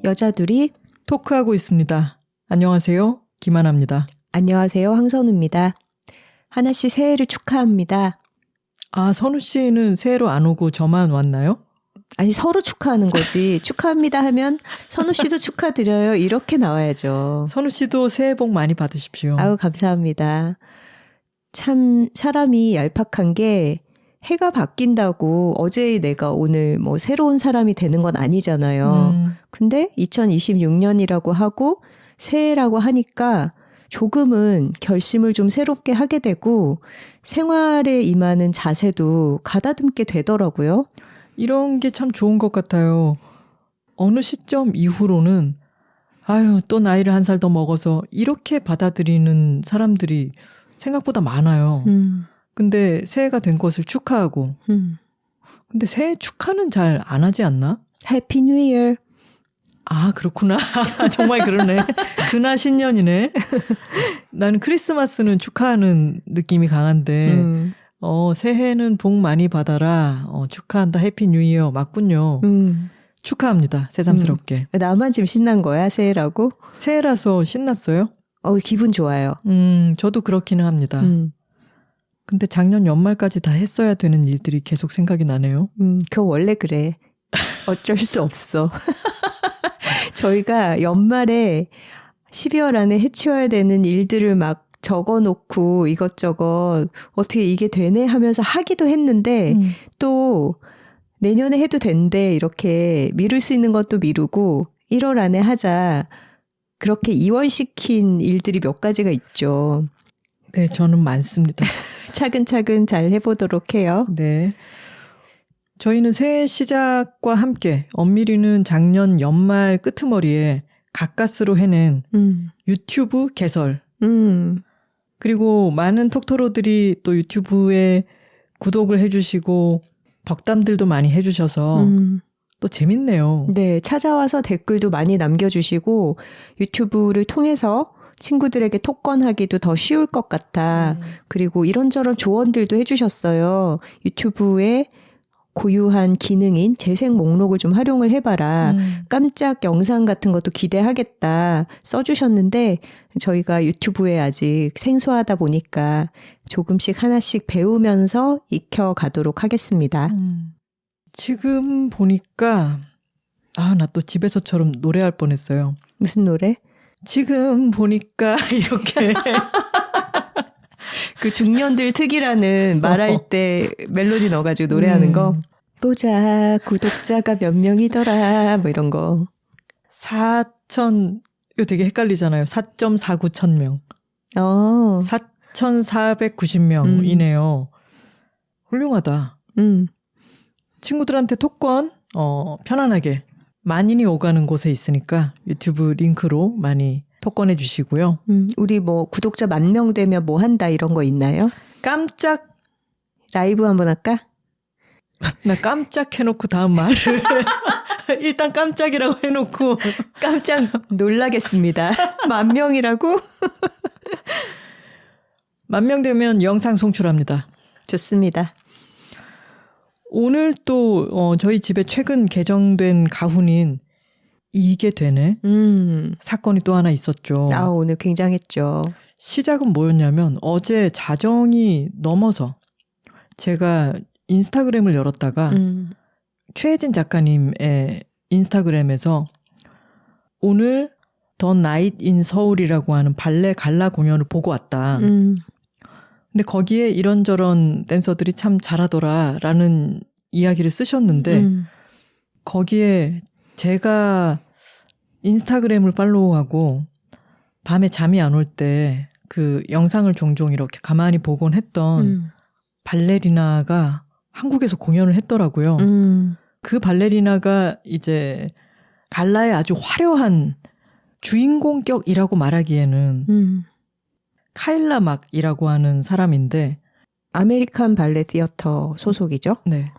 여자들이 토크하고 있습니다. 안녕하세요. 김하나입니다. 안녕하세요. 황선우입니다. 하나 씨 새해를 축하합니다. 아, 선우 씨는 새해로 안 오고 저만 왔나요? 아니 서로 축하하는 거지. 축하합니다 하면 선우 씨도 축하드려요. 이렇게 나와야죠. 선우 씨도 새해 복 많이 받으십시오. 아유 감사합니다. 참 사람이 얄팍한 게 해가 바뀐다고 어제 내가 오늘 뭐 새로운 사람이 되는 건 아니잖아요. 근데 2026년이라고 하고 새해라고 하니까 조금은 결심을 좀 새롭게 하게 되고 생활에 임하는 자세도 가다듬게 되더라고요. 이런 게 참 좋은 것 같아요. 어느 시점 이후로는 아유, 또 나이를 한 살 더 먹어서 이렇게 받아들이는 사람들이 생각보다 많아요. 근데 새해가 된 것을 축하하고 근데 새해 축하는 잘 안 하지 않나? 해피 뉴 이어. 아, 그렇구나. 정말 그러네. 그나 신년이네. 나는 크리스마스는 축하하는 느낌이 강한데 새해는 복 많이 받아라. 축하한다. 해피 뉴 이어 맞군요. 축하합니다. 새삼스럽게. 나만 지금 신난 거야 새해라고? 새해라서 신났어요? 기분 좋아요. 저도 그렇기는 합니다. 근데 작년 연말까지 다 했어야 되는 일들이 계속 생각이 나네요. 그거 원래 그래. 어쩔 수 없어. 저희가 연말에 12월 안에 해치워야 되는 일들을 막 적어놓고 이것저것 어떻게 이게 되네 하면서 하기도 했는데 또 내년에 해도 된대 이렇게 미룰 수 있는 것도 미루고 1월 안에 하자 그렇게 이월시킨 일들이 몇 가지가 있죠. 네, 저는 많습니다. 차근차근 잘 해보도록 해요. 네. 저희는 새해 시작과 함께 엄밀히는 작년 연말 끄트머리에 가까스로 해낸 유튜브 개설 그리고 많은 톡토로들이 또 유튜브에 구독을 해주시고 덕담들도 많이 해주셔서 또 재밌네요. 네, 찾아와서 댓글도 많이 남겨주시고 유튜브를 통해서 친구들에게 톡권하기도 더 쉬울 것 같아. 그리고 이런저런 조언들도 해주셨어요. 유튜브에 고유한 기능인 재생 목록을 좀 활용을 해봐라. 깜짝 영상 같은 것도 기대하겠다 써주셨는데 저희가 유튜브에 아직 생소하다 보니까 조금씩 하나씩 배우면서 익혀가도록 하겠습니다. 지금 보니까 나 또 집에서처럼 노래할 뻔했어요. 무슨 노래? 지금 보니까 이렇게 그 중년들 특이라는 말할 때 멜로디 넣어가지고 노래하는 거. 보자 구독자가 몇 명이더라 뭐 이런 거. 4천 이거 되게 헷갈리잖아요. 4.49천 명. 4,490명이네요. 훌륭하다. 친구들한테 톡권 편안하게 만인이 오가는 곳에 있으니까 유튜브 링크로 많이 톡권해 주시고요. 우리 뭐 구독자 10,000명 되면 뭐 한다 이런 거 있나요? 깜짝 라이브 한번 할까? 나 깜짝 해놓고 다음 말을 일단 깜짝이라고 해놓고 깜짝 놀라겠습니다. 10,000명이라고? 10,000명 되면 영상 송출합니다. 좋습니다. 오늘 또 저희 집에 최근 개정된 가훈인 이게 되네. 사건이 또 하나 있었죠. 오늘 굉장했죠. 시작은 뭐였냐면 어제 자정이 넘어서 제가 인스타그램을 열었다가 최혜진 작가님의 인스타그램에서 오늘 더 나잇 인 서울이라고 하는 발레 갈라 공연을 보고 왔다. 근데 거기에 이런저런 댄서들이 참 잘하더라라는 이야기를 쓰셨는데 거기에 제가 인스타그램을 팔로우하고 밤에 잠이 안 올 때 그 영상을 종종 이렇게 가만히 보곤 했던 발레리나가 한국에서 공연을 했더라고요. 그 발레리나가 이제 갈라의 아주 화려한 주인공격이라고 말하기에는 카일라 막이라고 하는 사람인데 아메리칸 발레 티어터 소속이죠? 네.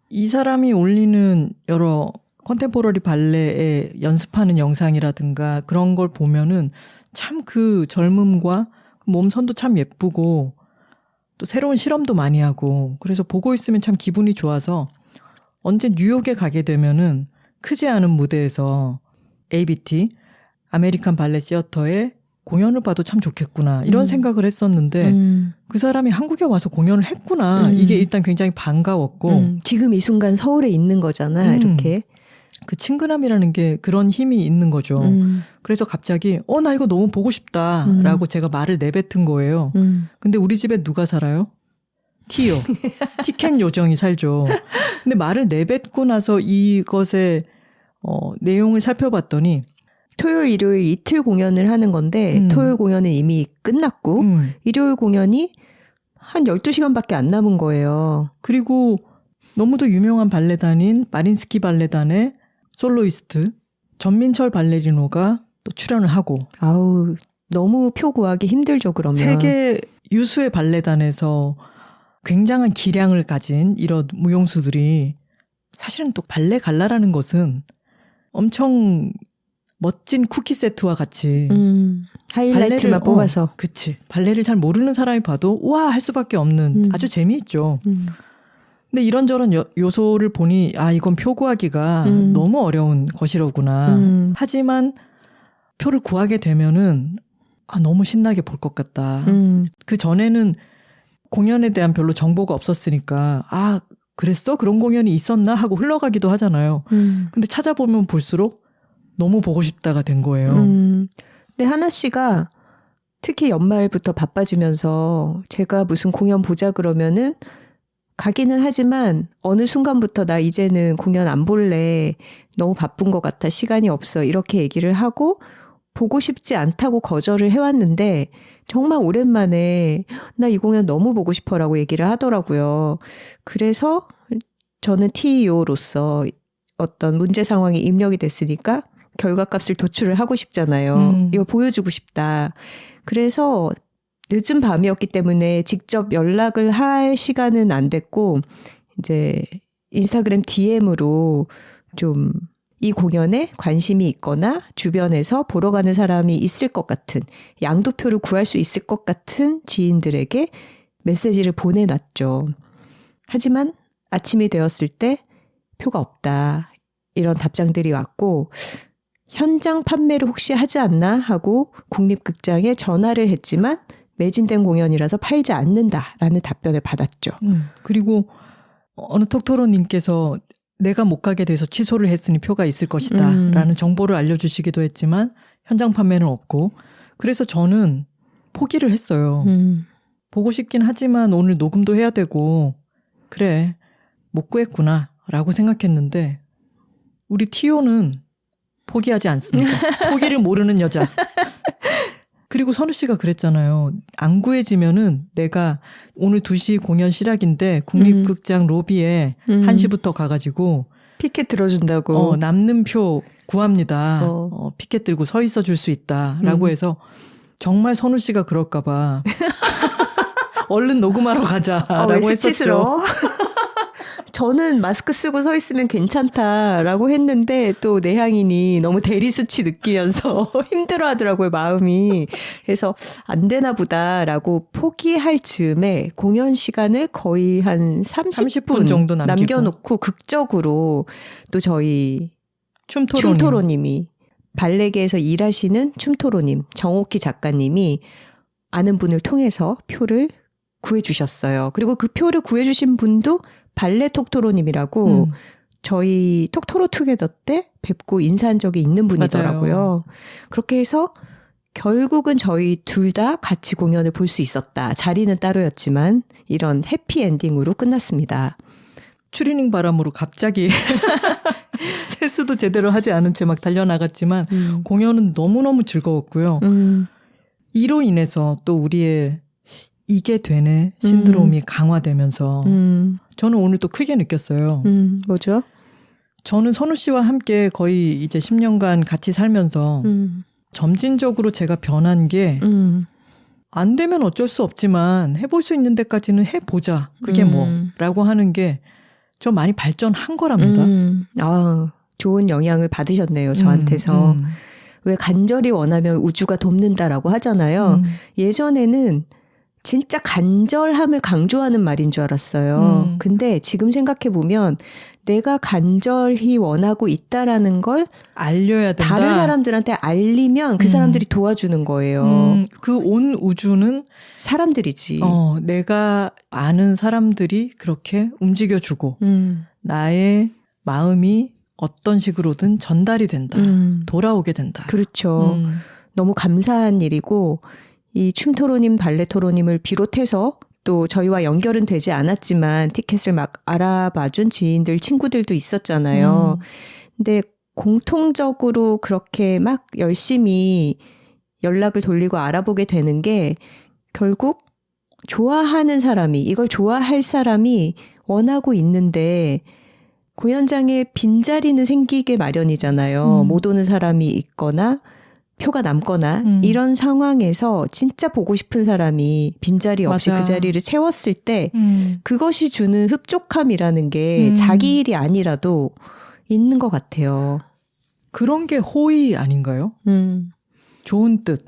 이 사람이 올리는 여러 컨템포러리 발레에 연습하는 영상이라든가 그런 걸 보면은 참 그 젊음과 몸선도 참 예쁘고 또 새로운 실험도 많이 하고 그래서 보고 있으면 참 기분이 좋아서 언제 뉴욕에 가게 되면은 크지 않은 무대에서 ABT 아메리칸 발레 시어터에 공연을 봐도 참 좋겠구나 이런 생각을 했었는데 그 사람이 한국에 와서 공연을 했구나 이게 일단 굉장히 반가웠고 지금 이 순간 서울에 있는 거잖아 이렇게 그 친근함이라는 게 그런 힘이 있는 거죠. 그래서 갑자기 나 이거 너무 보고 싶다라고 제가 말을 내뱉은 거예요. 근데 우리 집에 누가 살아요? 티요. 티켓 요정이 살죠. 근데 말을 내뱉고 나서 이것의 내용을 살펴봤더니 토요일, 일요일 이틀 공연을 하는 건데 토요일 공연은 이미 끝났고 일요일 공연이 한 12시간밖에 안 남은 거예요. 그리고 너무도 유명한 발레단인 마린스키 발레단의 솔로이스트 전민철 발레리노가 또 출연을 하고 아우 너무 표 구하기 힘들죠 그러면. 세계 유수의 발레단에서 굉장한 기량을 가진 이런 무용수들이 사실은 또 발레 갈라라는 것은 엄청 멋진 쿠키 세트와 같이 하이라이트만 뽑아서 그치 발레를 잘 모르는 사람이 봐도 우와 할 수밖에 없는 아주 재미있죠. 근데 이런저런 요소를 보니 이건 표 구하기가 너무 어려운 것이로구나. 하지만 표를 구하게 되면은 너무 신나게 볼 것 같다. 그 전에는 공연에 대한 별로 정보가 없었으니까 그랬어? 그런 공연이 있었나? 하고 흘러가기도 하잖아요. 근데 찾아보면 볼수록 너무 보고 싶다가 된 거예요. 근데 하나 씨가 특히 연말부터 바빠지면서 제가 무슨 공연 보자 그러면은 가기는 하지만 어느 순간부터 나 이제는 공연 안 볼래. 너무 바쁜 것 같아. 시간이 없어. 이렇게 얘기를 하고 보고 싶지 않다고 거절을 해왔는데 정말 오랜만에 나 이 공연 너무 보고 싶어라고 얘기를 하더라고요. 그래서 저는 TEO로서 어떤 문제 상황이 입력이 됐으니까 결과값을 도출을 하고 싶잖아요. 이거 보여주고 싶다. 그래서 늦은 밤이었기 때문에 직접 연락을 할 시간은 안 됐고 이제 인스타그램 DM으로 좀 이 공연에 관심이 있거나 주변에서 보러 가는 사람이 있을 것 같은 양도표를 구할 수 있을 것 같은 지인들에게 메시지를 보내놨죠. 하지만 아침이 되었을 때 표가 없다. 이런 답장들이 왔고 현장 판매를 혹시 하지 않나 하고 국립극장에 전화를 했지만 매진된 공연이라서 팔지 않는다라는 답변을 받았죠. 그리고 어느 톡토로님께서 내가 못 가게 돼서 취소를 했으니 표가 있을 것이다 라는 정보를 알려주시기도 했지만 현장 판매는 없고 그래서 저는 포기를 했어요. 보고 싶긴 하지만 오늘 녹음도 해야 되고 그래 못 구했구나 라고 생각했는데 우리 티오는 포기하지 않습니다. 포기를 모르는 여자. 그리고 선우 씨가 그랬잖아요. 안 구해지면은 내가 오늘 2시 공연 시작인데 국립극장 로비에 1시부터 가가지고 피켓 들어준다고. 남는 표 구합니다. 피켓 들고 서 있어 줄 수 있다라고 해서 정말 선우 씨가 그럴까 봐 얼른 녹음하러 가자라고 했었죠. 수치스러워. 저는 마스크 쓰고 서 있으면 괜찮다라고 했는데 또 내향인이 너무 대리수치 느끼면서 힘들어하더라고요, 마음이. 그래서 안 되나 보다라고 포기할 즈음에 공연 시간을 거의 한 30분 정도 남겨놓고 극적으로 또 저희 춤토로님이 발레계에서 일하시는 춤토로님, 정옥희 작가님이 아는 분을 통해서 표를 구해주셨어요. 그리고 그 표를 구해주신 분도 발레 톡토로님이라고 저희 톡토로 투게더 때 뵙고 인사한 적이 있는 분이더라고요. 맞아요. 그렇게 해서 결국은 저희 둘 다 같이 공연을 볼 수 있었다. 자리는 따로였지만 이런 해피엔딩으로 끝났습니다. 추리닝 바람으로 갑자기 세수도 제대로 하지 않은 채 막 달려나갔지만 공연은 너무너무 즐거웠고요. 이로 인해서 또 우리의 이게 되네 신드롬이 강화되면서 저는 오늘 또 크게 느꼈어요. 뭐죠? 저는 선우 씨와 함께 거의 이제 10년간 같이 살면서 점진적으로 제가 변한 게 안 되면 어쩔 수 없지만 해볼 수 있는 데까지는 해보자. 그게 뭐라고 하는 게 저 많이 발전한 거랍니다. 좋은 영향을 받으셨네요. 저한테서. 왜 간절히 원하면 우주가 돕는다라고 하잖아요. 예전에는 진짜 간절함을 강조하는 말인 줄 알았어요. 근데 지금 생각해보면 내가 간절히 원하고 있다라는 걸 알려야 된다. 다른 사람들한테 알리면 그 사람들이 도와주는 거예요. 그 온 우주는 사람들이지. 내가 아는 사람들이 그렇게 움직여주고 나의 마음이 어떤 식으로든 전달이 된다. 돌아오게 된다. 그렇죠. 너무 감사한 일이고 이 춤토로님, 발레토로님을 비롯해서 또 저희와 연결은 되지 않았지만 티켓을 막 알아봐준 지인들, 친구들도 있었잖아요. 근데 공통적으로 그렇게 막 열심히 연락을 돌리고 알아보게 되는 게 결국 좋아하는 사람이, 이걸 좋아할 사람이 원하고 있는데 공연장에 빈자리는 생기게 마련이잖아요. 못 오는 사람이 있거나 표가 남거나 이런 상황에서 진짜 보고 싶은 사람이 빈자리 없이 맞아. 그 자리를 채웠을 때 그것이 주는 흡족함이라는 게 자기 일이 아니라도 있는 것 같아요. 그런 게 호의 아닌가요? 좋은 뜻.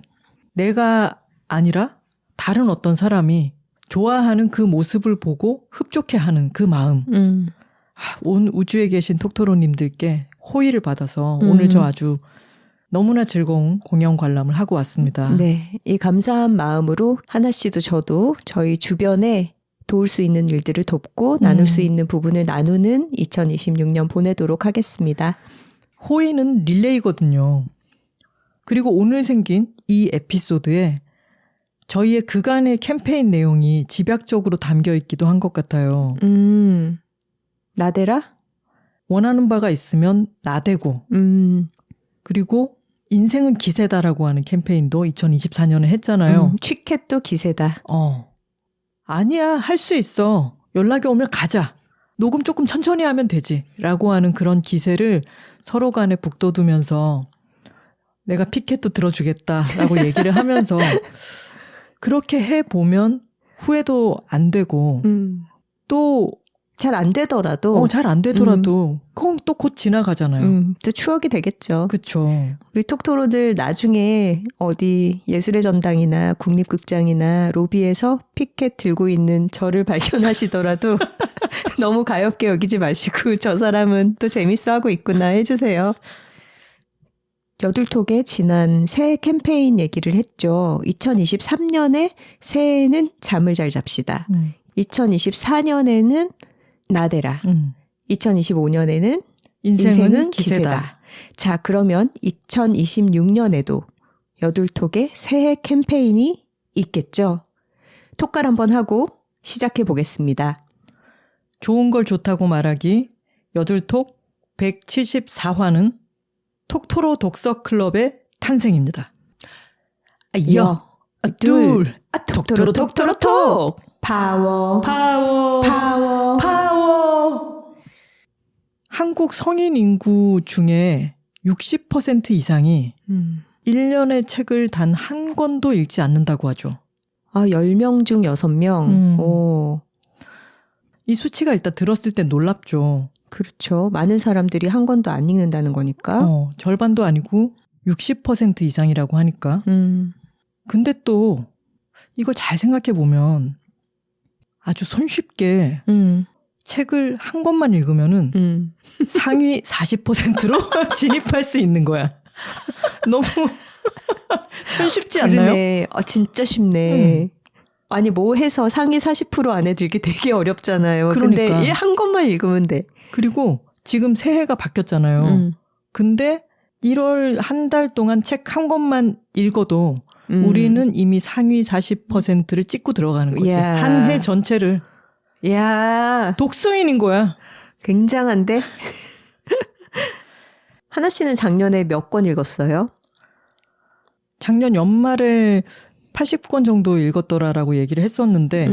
내가 아니라 다른 어떤 사람이 좋아하는 그 모습을 보고 흡족해하는 그 마음. 온 우주에 계신 톡토로님들께 호의를 받아서 오늘 저 아주 너무나 즐거운 공연 관람을 하고 왔습니다. 네, 이 감사한 마음으로 하나 씨도 저도 저희 주변에 도울 수 있는 일들을 돕고 나눌 수 있는 부분을 나누는 2026년 보내도록 하겠습니다. 호의는 릴레이거든요. 그리고 오늘 생긴 이 에피소드에 저희의 그간의 캠페인 내용이 집약적으로 담겨 있기도 한 것 같아요. 나대라? 원하는 바가 있으면 나대고 그리고 인생은 기세다라고 하는 캠페인도 2024년에 했잖아요. 취켓도 기세다. 아니야, 할 수 있어. 연락이 오면 가자. 녹음 조금 천천히 하면 되지. 라고 하는 그런 기세를 서로 간에 북돋우면서 내가 피켓도 들어주겠다라고 얘기를 하면서 그렇게 해보면 후회도 안 되고 또 잘 안 되더라도 잘 안 되더라도 또 곧 지나가잖아요. 또 추억이 되겠죠. 그렇죠. 우리 톡토로들 나중에 어디 예술의 전당이나 국립극장이나 로비에서 피켓 들고 있는 저를 발견하시더라도 너무 가엽게 여기지 마시고 저 사람은 또 재밌어하고 있구나 해주세요. 여둘톡의 지난 새해 캠페인 얘기를 했죠. 2023년에 새해에는 잠을 잘 잡시다. 2024년에는 나대라. 2025년에는 인생은 기세다. 자, 그러면 2026년에도 여둘톡의 새해 캠페인이 있겠죠. 톡갈 한번 하고 시작해 보겠습니다. 좋은 걸 좋다고 말하기 여둘톡 174화는 톡토로 독서클럽의 탄생입니다. 둘, 톡토로 톡토로 톡! 파워, 파워, 파워, 파워! 한국 성인 인구 중에 60% 이상이 1년의 책을 단 한 권도 읽지 않는다고 하죠. 10명 중 6명. 오. 이 수치가 일단 들었을 때 놀랍죠. 그렇죠. 많은 사람들이 한 권도 안 읽는다는 거니까. 절반도 아니고 60% 이상이라고 하니까. 근데 또 이걸 잘 생각해 보면 아주 손쉽게 책을 한 권만 읽으면은 상위 40%로 진입할 수 있는 거야. 너무 손쉽지 않나요? 그러네. 진짜 쉽네. 아니 뭐 해서 상위 40% 안에 들기 되게 어렵잖아요. 그러니까. 근데 한 권만 읽으면 돼. 그리고 지금 새해가 바뀌었잖아요. 근데 1월 한 달 동안 책 한 권만 읽어도 우리는 이미 상위 40%를 찍고 들어가는 거지. 한 해 전체를. 야, 독서인인 거야. 굉장한데? 하나 씨는 작년에 몇 권 읽었어요? 작년 연말에 80권 정도 읽었더라라고 얘기를 했었는데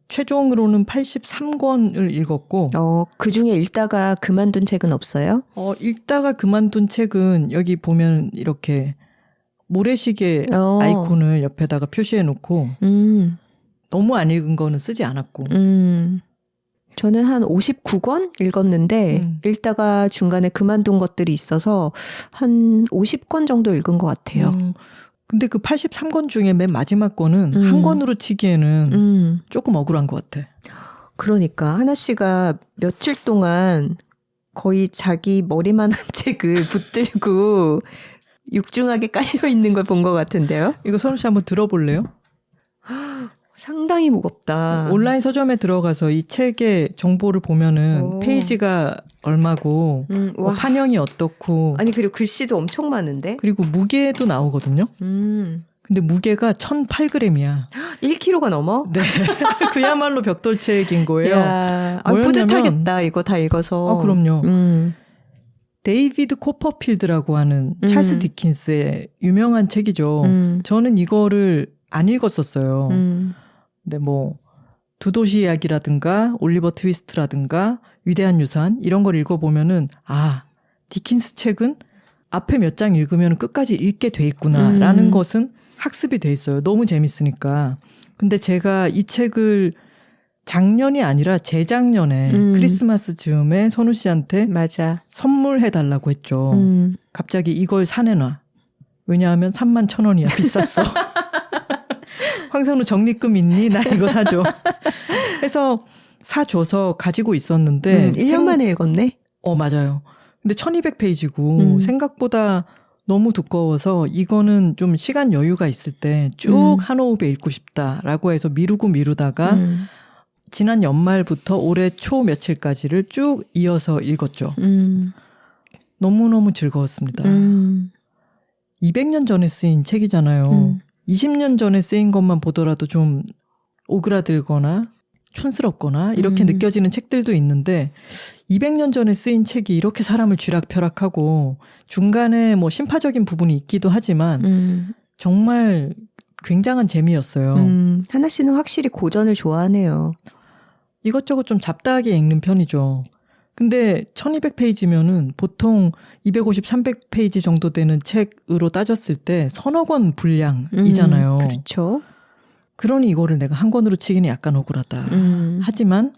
최종으로는 83권을 읽었고 그중에 읽다가 그만둔 책은 없어요? 읽다가 그만둔 책은 여기 보면 이렇게 모래시계 아이콘을 옆에다가 표시해 놓고 너무 안 읽은 거는 쓰지 않았고 저는 한 59권 읽었는데 읽다가 중간에 그만둔 것들이 있어서 한 50권 정도 읽은 것 같아요. 근데 그 83권 중에 맨 마지막 권은 한 권으로 치기에는 조금 억울한 것 같아. 그러니까 하나 씨가 며칠 동안 거의 자기 머리만 한 책을 붙들고 육중하게 깔려 있는 걸 본 것 같은데요. 이거 선우 씨 한번 들어볼래요? 상당히 무겁다. 온라인 서점에 들어가서 이 책의 정보를 보면은 페이지가 얼마고 뭐 판형이 어떻고 아니 그리고 글씨도 엄청 많은데 그리고 무게도 나오거든요. 근데 무게가 1,008g이야. 1kg가 넘어? 네. 그야말로 벽돌책인 거예요. 야, 뭐였냐면, 뿌듯하겠다 이거 다 읽어서. 그럼요. 데이비드 코퍼필드라고 하는 찰스 디킨스의 유명한 책이죠. 저는 이거를 안 읽었었어요. 근데 뭐 두 도시 이야기라든가 올리버 트위스트라든가 위대한 유산 이런 걸 읽어보면은 디킨스 책은 앞에 몇 장 읽으면 끝까지 읽게 돼 있구나라는 것은 학습이 돼 있어요. 너무 재밌으니까. 근데 제가 이 책을 작년이 아니라 재작년에 크리스마스 즈음에 선우 씨한테 맞아. 선물해달라고 했죠. 갑자기 이걸 사내놔. 왜냐하면 31,000원이야. 비쌌어. 황선우 적립금 있니? 나 이거 사줘. 해서 사줘서 가지고 있었는데 1년 만에 읽었네. 맞아요. 근데 1200페이지고 생각보다 너무 두꺼워서 이거는 좀 시간 여유가 있을 때 쭉 한 호흡에 읽고 싶다라고 해서 미루다가 지난 연말부터 올해 초 며칠까지를 쭉 이어서 읽었죠. 너무너무 즐거웠습니다. 200년 전에 쓰인 책이잖아요. 20년 전에 쓰인 것만 보더라도 좀 오그라들거나 촌스럽거나 이렇게 느껴지는 책들도 있는데 200년 전에 쓰인 책이 이렇게 사람을 쥐락펴락하고 중간에 뭐 심파적인 부분이 있기도 하지만 정말 굉장한 재미였어요. 하나 씨는 확실히 고전을 좋아하네요. 이것저것 좀 잡다하게 읽는 편이죠. 근데 1200페이지면은 보통 250, 300페이지 정도 되는 책으로 따졌을 때 서너 권 분량이잖아요. 그렇죠. 그러니 이거를 내가 한 권으로 치기는 약간 억울하다. 하지만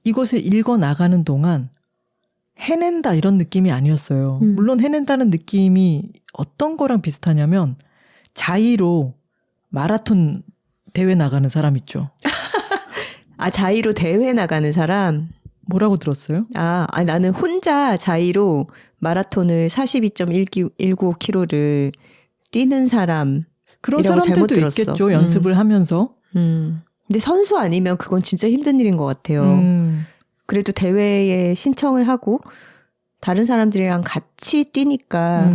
이것을 읽어 나가는 동안 해낸다 이런 느낌이 아니었어요. 물론 해낸다는 느낌이 어떤 거랑 비슷하냐면 자의로 마라톤 대회 나가는 사람 있죠. 자의로 대회 나가는 사람? 뭐라고 들었어요? 나는 혼자 자의로 마라톤을 42.195km를 뛰는 사람. 그런 사람들도 있겠죠. 연습을 하면서. 근데 선수 아니면 그건 진짜 힘든 일인 것 같아요. 그래도 대회에 신청을 하고 다른 사람들이랑 같이 뛰니까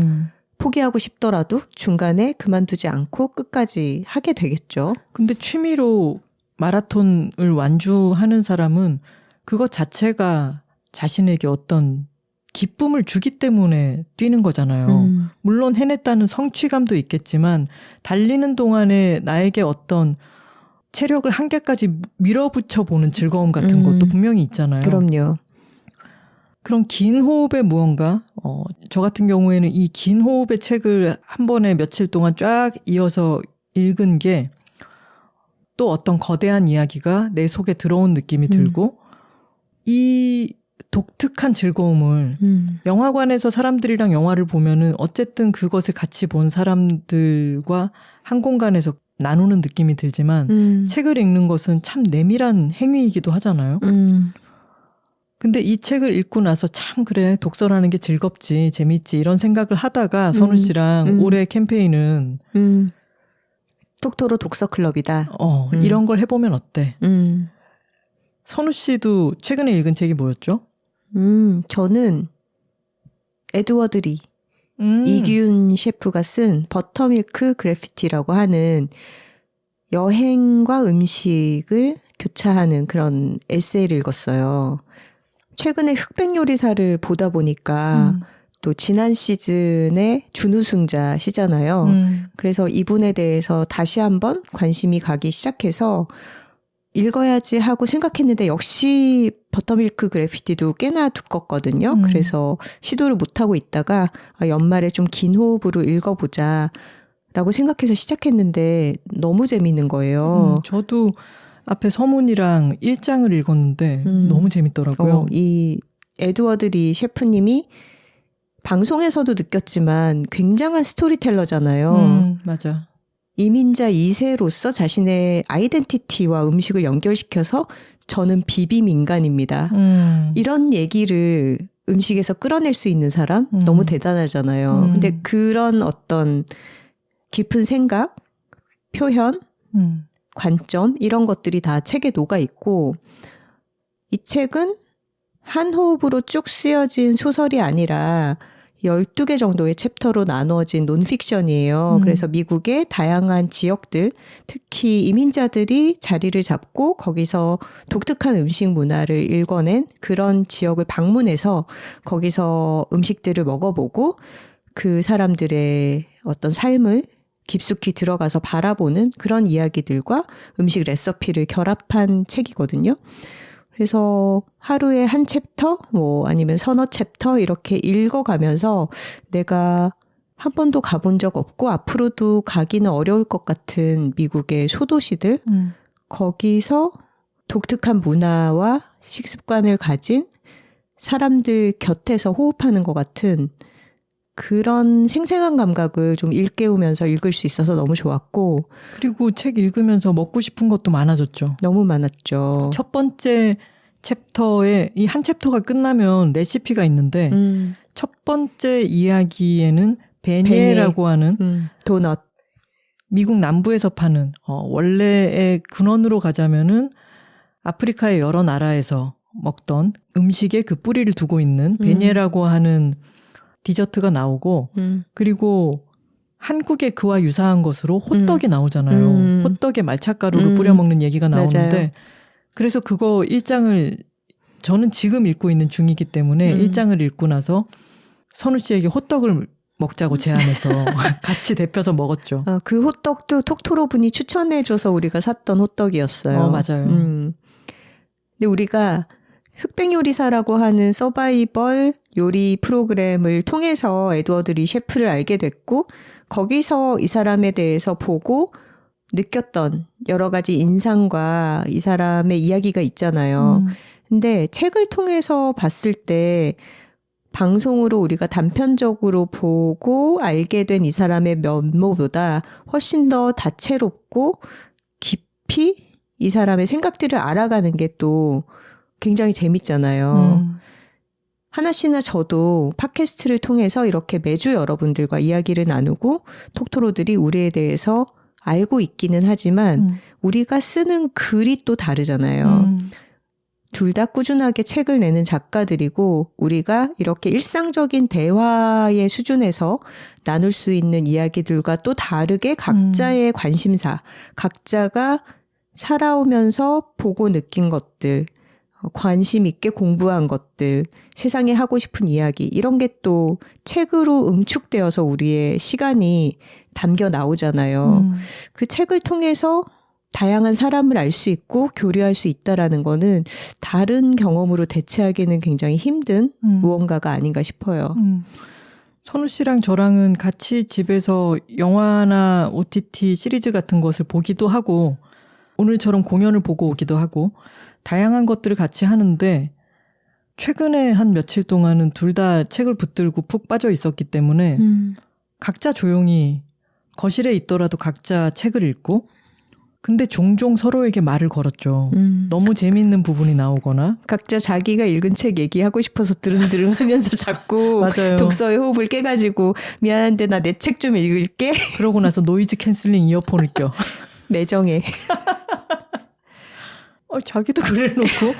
포기하고 싶더라도 중간에 그만두지 않고 끝까지 하게 되겠죠. 근데 취미로 마라톤을 완주하는 사람은 그것 자체가 자신에게 어떤 기쁨을 주기 때문에 뛰는 거잖아요. 물론 해냈다는 성취감도 있겠지만 달리는 동안에 나에게 어떤 체력을 한계까지 밀어붙여 보는 즐거움 같은 것도 분명히 있잖아요. 그럼요. 그런 긴 호흡의 무언가, 저 같은 경우에는 이 긴 호흡의 책을 한 번에 며칠 동안 쫙 이어서 읽은 게 또 어떤 거대한 이야기가 내 속에 들어온 느낌이 들고 이 독특한 즐거움을 영화관에서 사람들이랑 영화를 보면은 어쨌든 그것을 같이 본 사람들과 한 공간에서 나누는 느낌이 들지만 책을 읽는 것은 참 내밀한 행위이기도 하잖아요. 근데 이 책을 읽고 나서 참 그래 독서라는 게 즐겁지 재밌지 이런 생각을 하다가 선우 씨랑 올해 캠페인은 톡토로 독서클럽이다. 이런 걸 해보면 어때? 선우 씨도 최근에 읽은 책이 뭐였죠? 저는 에드워드 리 이기훈 셰프가 쓴 버터밀크 그래피티라고 하는 여행과 음식을 교차하는 그런 에세이를 읽었어요. 최근에 흑백요리사를 보다 보니까 또 지난 시즌에 준우승자시잖아요. 그래서 이분에 대해서 다시 한번 관심이 가기 시작해서 읽어야지 하고 생각했는데 역시 버터밀크 그래피티도 꽤나 두껍거든요. 그래서 시도를 못하고 있다가 연말에 좀 긴 호흡으로 읽어보자 라고 생각해서 시작했는데 너무 재미있는 거예요. 저도 앞에 서문이랑 1장을 읽었는데 너무 재밌더라고요. 이 에드워드 리 셰프님이 방송에서도 느꼈지만 굉장한 스토리텔러잖아요. 맞아. 이민자 2세로서 자신의 아이덴티티와 음식을 연결시켜서 저는 비빔 인간입니다. 이런 얘기를 음식에서 끌어낼 수 있는 사람 너무 대단하잖아요. 근데 그런 어떤 깊은 생각, 표현, 관점 이런 것들이 다 책에 녹아 있고 이 책은 한 호흡으로 쭉 쓰여진 소설이 아니라 12개 정도의 챕터로 나누어진 논픽션이에요. 그래서 미국의 다양한 지역들, 특히 이민자들이 자리를 잡고 거기서 독특한 음식 문화를 일궈낸 그런 지역을 방문해서 거기서 음식들을 먹어보고 그 사람들의 어떤 삶을 깊숙이 들어가서 바라보는 그런 이야기들과 음식 레시피를 결합한 책이거든요. 그래서 하루에 한 챕터, 아니면 서너 챕터 이렇게 읽어가면서 내가 한 번도 가본 적 없고 앞으로도 가기는 어려울 것 같은 미국의 소도시들, 거기서 독특한 문화와 식습관을 가진 사람들 곁에서 호흡하는 것 같은 그런 생생한 감각을 좀 일깨우면서 읽을 수 있어서 너무 좋았고 그리고 책 읽으면서 먹고 싶은 것도 많아졌죠. 너무 많았죠. 첫 번째 챕터에 이 한 챕터가 끝나면 레시피가 있는데 첫 번째 이야기에는 베니에라고 하는 도넛 미국 남부에서 파는 원래의 근원으로 가자면은 아프리카의 여러 나라에서 먹던 음식에 그 뿌리를 두고 있는 베니에라고 하는 디저트가 나오고 그리고 한국의 그와 유사한 것으로 호떡이 나오잖아요. 호떡에 말차가루를 뿌려 먹는 얘기가 나오는데 맞아요. 그래서 그거 1장을 저는 지금 읽고 있는 중이기 때문에 1장을 읽고 나서 선우 씨에게 호떡을 먹자고 제안해서 같이 데펴서 먹었죠. 그 호떡도 톡토로 분이 추천해줘서 우리가 샀던 호떡이었어요. 맞아요. 근데 우리가 흑백 요리사라고 하는 서바이벌 요리 프로그램을 통해서 에드워드 리 셰프를 알게 됐고 거기서 이 사람에 대해서 보고 느꼈던 여러 가지 인상과 이 사람의 이야기가 있잖아요. 근데 책을 통해서 봤을 때 방송으로 우리가 단편적으로 보고 알게 된 이 사람의 면모보다 훨씬 더 다채롭고 깊이 이 사람의 생각들을 알아가는 게 또 굉장히 재밌잖아요. 하나씨나 저도 팟캐스트를 통해서 이렇게 매주 여러분들과 이야기를 나누고 톡토로들이 우리에 대해서 알고 있기는 하지만 우리가 쓰는 글이 또 다르잖아요. 둘 다 꾸준하게 책을 내는 작가들이고 우리가 이렇게 일상적인 대화의 수준에서 나눌 수 있는 이야기들과 또 다르게 각자의 관심사, 각자가 살아오면서 보고 느낀 것들, 관심 있게 공부한 것들, 세상에 하고 싶은 이야기 이런 게 또 책으로 응축되어서 우리의 시간이 담겨 나오잖아요. 그 책을 통해서 다양한 사람을 알 수 있고 교류할 수 있다라는 거는 다른 경험으로 대체하기는 굉장히 힘든 무언가가 아닌가 싶어요. 선우 씨랑 저랑은 같이 집에서 영화나 OTT 시리즈 같은 것을 보기도 하고 오늘처럼 공연을 보고 오기도 하고 다양한 것들을 같이 하는데 최근에 한 며칠 동안은 둘 다 책을 붙들고 푹 빠져 있었기 때문에 각자 조용히 거실에 있더라도 각자 책을 읽고 근데 종종 서로에게 말을 걸었죠. 너무 재미있는 부분이 나오거나 각자 자기가 읽은 책 얘기하고 싶어서 드릉드릉 하면서 자꾸 맞아요. 독서의 호흡을 깨가지고 미안한데 나 내 책 좀 읽을게. 그러고 나서 노이즈 캔슬링 이어폰을 껴. 매정해. 자기도 그래 놓고.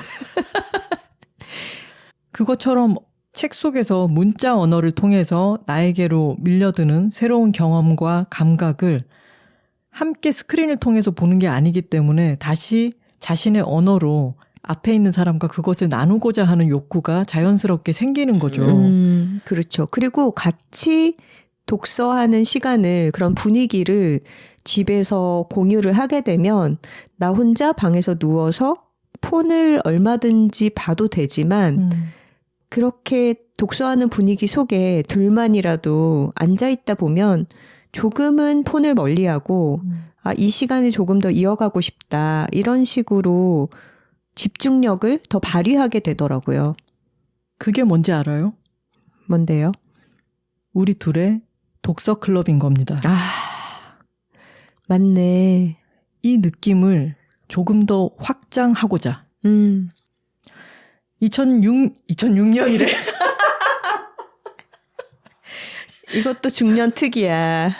그것처럼 책 속에서 문자 언어를 통해서 나에게로 밀려드는 새로운 경험과 감각을 함께 스크린을 통해서 보는 게 아니기 때문에 다시 자신의 언어로 앞에 있는 사람과 그것을 나누고자 하는 욕구가 자연스럽게 생기는 거죠. 그렇죠. 그리고 같이 독서하는 시간을 그런 분위기를 집에서 공유를 하게 되면 나 혼자 방에서 누워서 폰을 얼마든지 봐도 되지만 그렇게 독서하는 분위기 속에 둘만이라도 앉아있다 보면 조금은 폰을 멀리하고 이 시간을 조금 더 이어가고 싶다. 이런 식으로 집중력을 더 발휘하게 되더라고요. 그게 뭔지 알아요? 뭔데요? 우리 둘의 독서 클럽인 겁니다. 맞네. 이 느낌을 조금 더 확장하고자 2006년이래. 이것도 중년 특이야.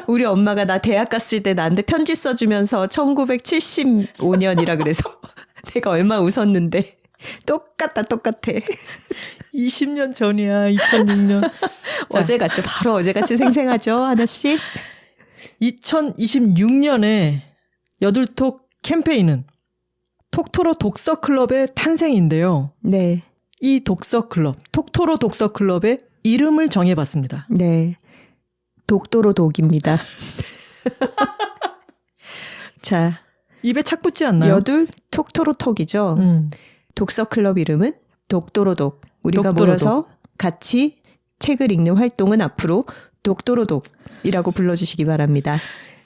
우리 엄마가 나 대학 갔을 때 나한테 편지 써주면서 1975년이라 그래서 내가 얼마 웃었는데 똑같아. 20년 전이야. 2006년. 어제 같죠. 바로 어제같이 생생하죠. 하나씩. 2026년에 여둘톡 캠페인은 톡토로 독서 클럽의 탄생인데요. 네. 이 독서 클럽, 톡토로 독서 클럽의 이름을 정해봤습니다. 네. 독도로 독입니다. 자. 입에 착 붙지 않나요? 여둘 톡토로 톡이죠. 독서 클럽 이름은 독도로 독. 우리가 독도로 모여서 같이 책을 읽는 활동은 앞으로 독도로 독이라고 불러주시기 바랍니다.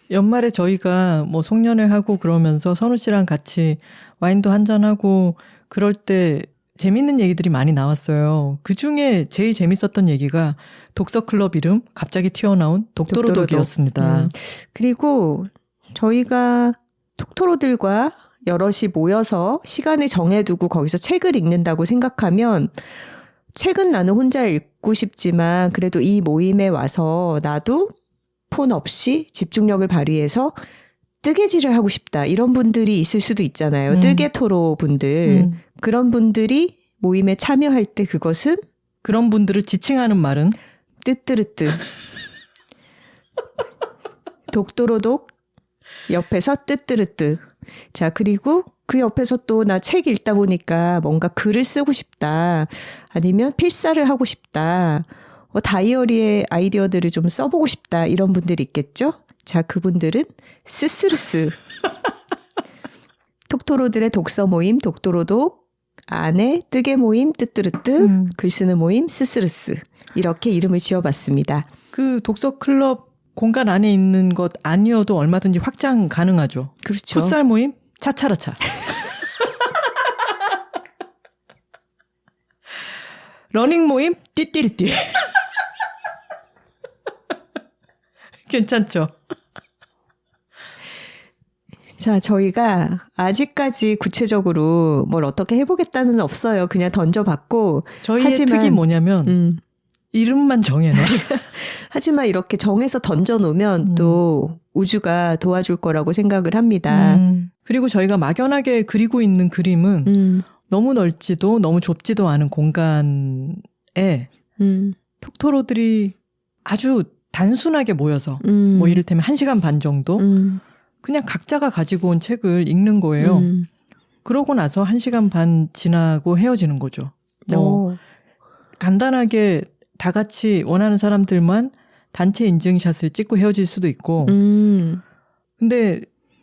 연말에 저희가 뭐 송년회 하고 그러면서 선우 씨랑 같이 와인도 한잔하고 그럴 때 재밌는 얘기들이 많이 나왔어요. 그중에 제일 재밌었던 얘기가 독서 클럽 이름 갑자기 튀어나온 독도로 독이었습니다. 그리고 저희가 톡토로들과 여럿이 모여서 시간을 정해두고 거기서 책을 읽는다고 생각하면 책은 나는 혼자 읽고 싶지만 그래도 이 모임에 와서 나도 폰 없이 집중력을 발휘해서 뜨개질을 하고 싶다. 이런 분들이 있을 수도 있잖아요. 뜨개토로 분들. 그런 분들이 모임에 참여할 때 그것은 그런 분들을 지칭하는 말은 뜨뜨르뜨. 독도로독 옆에서 뜨뜨르뜨. 자, 그리고 그 옆에서 또 나 책 읽다 보니까 뭔가 글을 쓰고 싶다. 아니면 필사를 하고 싶다. 다이어리에 아이디어들을 좀 써보고 싶다. 이런 분들이 있겠죠? 자, 그분들은 스스르스. 톡토로들의 독서 모임 독도로독 안에 뜨개 모임 뜨뜨르뜨 글 쓰는 모임 스스르스. 이렇게 이름을 지어봤습니다. 그 독서 클럽 공간 안에 있는 것 아니어도 얼마든지 확장 가능하죠. 그렇죠. 풋살 모임 차차라차. 러닝 모임 띠띠리띠. 괜찮죠? 자, 저희가 아직까지 구체적으로 뭘 어떻게 해보겠다는 없어요. 그냥 던져봤고. 저희의 특이 뭐냐면 이름만 정해놔. 하지만 이렇게 정해서 던져놓으면 또 우주가 도와줄 거라고 생각을 합니다. 그리고 저희가 막연하게 그리고 있는 그림은 너무 넓지도 너무 좁지도 않은 공간에 톡토로들이 아주 단순하게 모여서 뭐 이를테면 1시간 반 정도 그냥 각자가 가지고 온 책을 읽는 거예요. 그러고 나서 1시간 반 지나고 헤어지는 거죠. 간단하게 다 같이 원하는 사람들만 단체 인증샷을 찍고 헤어질 수도 있고 근데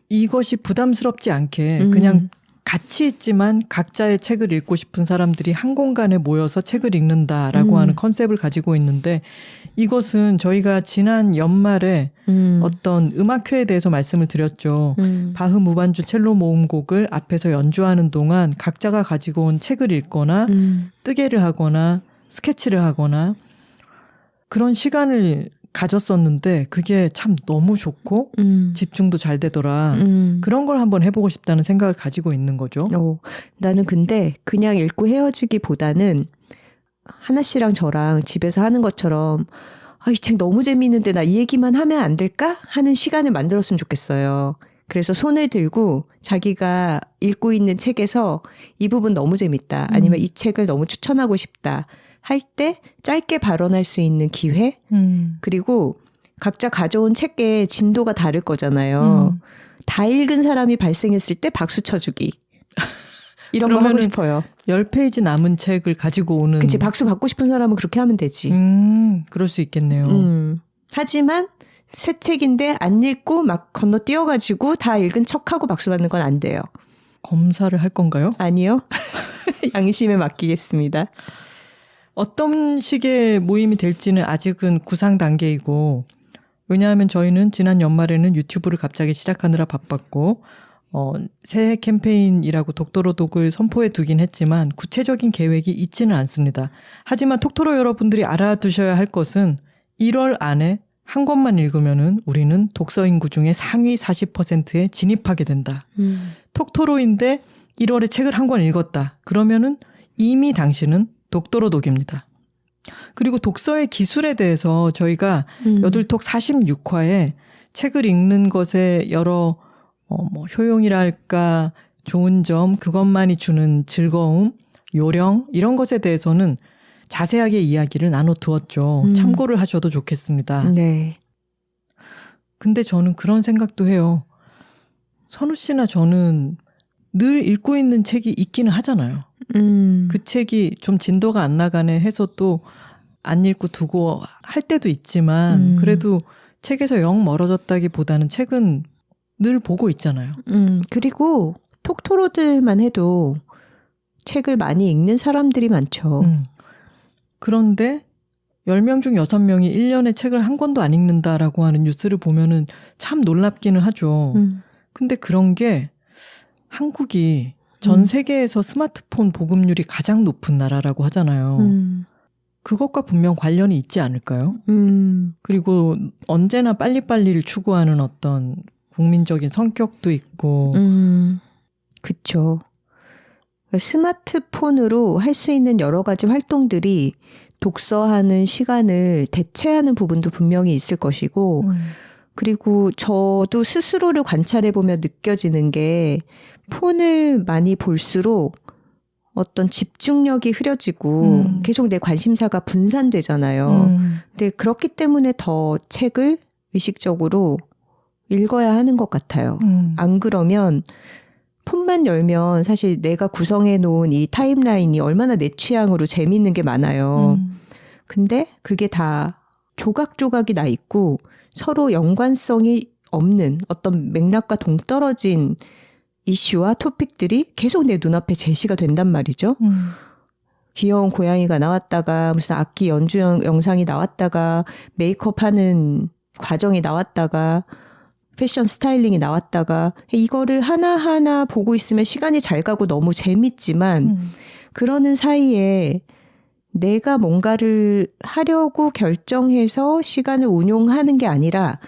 이것이 부담스럽지 않게 그냥 같이 있지만 각자의 책을 읽고 싶은 사람들이 한 공간에 모여서 책을 읽는다라고 하는 컨셉을 가지고 있는데 이것은 저희가 지난 연말에 어떤 음악회에 대해서 말씀을 드렸죠. 바흐 무반주 첼로 모음곡을 앞에서 연주하는 동안 각자가 가지고 온 책을 읽거나 뜨개를 하거나 스케치를 하거나 그런 시간을 가졌었는데 그게 참 너무 좋고 집중도 잘 되더라. 그런 걸 한번 해보고 싶다는 생각을 가지고 있는 거죠. 나는 근데 그냥 읽고 헤어지기보다는 하나 씨랑 저랑 집에서 하는 것처럼 이 책 너무 재미있는데 나 이 얘기만 하면 안 될까? 하는 시간을 만들었으면 좋겠어요. 그래서 손을 들고 자기가 읽고 있는 책에서 이 부분 너무 재밌다. 아니면 이 책을 너무 추천하고 싶다. 할 때 짧게 발언할 수 있는 기회 그리고 각자 가져온 책의 진도가 다를 거잖아요. 다 읽은 사람이 발생했을 때 박수 쳐주기 이런 거 하고 싶어요. 10페이지 남은 책을 가지고 오는 그치 박수 받고 싶은 사람은 그렇게 하면 되지. 그럴 수 있겠네요. 하지만 새 책인데 안 읽고 막 건너뛰어가지고 다 읽은 척하고 박수 받는 건 안 돼요. 검사를 할 건가요? 아니요. 양심에 맡기겠습니다. 어떤 식의 모임이 될지는 아직은 구상 단계이고 왜냐하면 저희는 지난 연말에는 유튜브를 갑자기 시작하느라 바빴고 새해 캠페인이라고 독도로독을 선포해 두긴 했지만 구체적인 계획이 있지는 않습니다. 하지만 톡토로 여러분들이 알아두셔야 할 것은 1월 안에 한 권만 읽으면은 우리는 독서 인구 중에 상위 40%에 진입하게 된다. 톡토로인데 1월에 책을 한 권 읽었다. 그러면은 이미 당신은 독도로독입니다. 그리고 독서의 기술에 대해서 저희가 여둘톡 46화에 책을 읽는 것에 여러 효용이랄까 좋은 점, 그것만이 주는 즐거움, 요령 이런 것에 대해서는 자세하게 이야기를 나눠두었죠. 참고를 하셔도 좋겠습니다. 네. 근데 저는 그런 생각도 해요. 선우 씨나 저는 늘 읽고 있는 책이 있기는 하잖아요. 그 책이 좀 진도가 안 나가네 해서 또 안 읽고 두고 할 때도 있지만 그래도 책에서 영 멀어졌다기보다는 책은 늘 보고 있잖아요. 그리고 톡토로들만 해도 책을 많이 읽는 사람들이 많죠. 그런데 10명 중 6명이 1년에 책을 한 권도 안 읽는다라고 하는 뉴스를 보면은 참 놀랍기는 하죠. 근데 그런 게 한국이 전 세계에서 스마트폰 보급률이 가장 높은 나라라고 하잖아요. 그것과 분명 관련이 있지 않을까요? 그리고 언제나 빨리빨리를 추구하는 어떤 국민적인 성격도 있고. 그쵸. 스마트폰으로 할 수 있는 여러 가지 활동들이 독서하는 시간을 대체하는 부분도 분명히 있을 것이고, 그리고 저도 스스로를 관찰해보면 느껴지는 게 폰을 많이 볼수록 어떤 집중력이 흐려지고 계속 내 관심사가 분산되잖아요. 근데 그렇기 때문에 더 책을 의식적으로 읽어야 하는 것 같아요. 안 그러면 폰만 열면 사실 내가 구성해 놓은 이 타임라인이 얼마나 내 취향으로 재미있는 게 많아요. 근데 그게 다 조각조각이 나 있고 서로 연관성이 없는 어떤 맥락과 동떨어진 이슈와 토픽들이 계속 내 눈앞에 제시가 된단 말이죠. 귀여운 고양이가 나왔다가 무슨 악기 연주 영상이 나왔다가 메이크업 하는 과정이 나왔다가 패션 스타일링이 나왔다가 이거를 하나하나 보고 있으면 시간이 잘 가고 너무 재밌지만 그러는 사이에 내가 뭔가를 하려고 결정해서 시간을 운용하는 게 아니라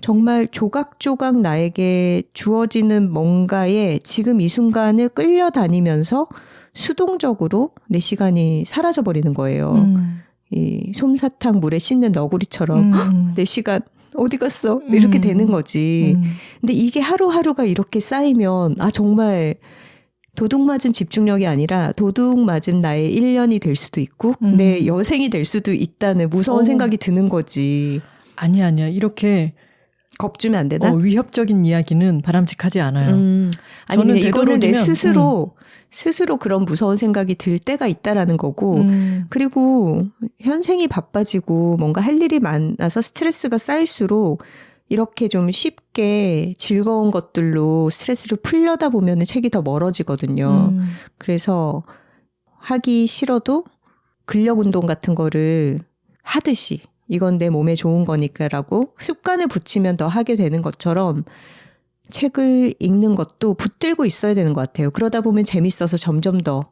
정말 조각조각 나에게 주어지는 뭔가에 지금 이 순간을 끌려다니면서 수동적으로 내 시간이 사라져버리는 거예요. 이 솜사탕 물에 씻는 너구리처럼 내 시간 어디 갔어? 이렇게 되는 거지. 근데 이게 하루하루가 이렇게 쌓이면 정말 도둑맞은 집중력이 아니라 도둑맞은 나의 1년이 될 수도 있고 내 여생이 될 수도 있다는 무서운 생각이 드는 거지. 아니야. 이렇게 겁주면 안 되나? 위협적인 이야기는 바람직하지 않아요. 아니 근데 이거는 내 스스로 그런 무서운 생각이 들 때가 있다라는 거고 그리고 현생이 바빠지고 뭔가 할 일이 많아서 스트레스가 쌓일수록 이렇게 좀 쉽게 즐거운 것들로 스트레스를 풀려다 보면 책이 더 멀어지거든요. 그래서 하기 싫어도 근력 운동 같은 거를 하듯이 이건 내 몸에 좋은 거니까라고 습관을 붙이면 더 하게 되는 것처럼 책을 읽는 것도 붙들고 있어야 되는 것 같아요. 그러다 보면 재밌어서 점점 더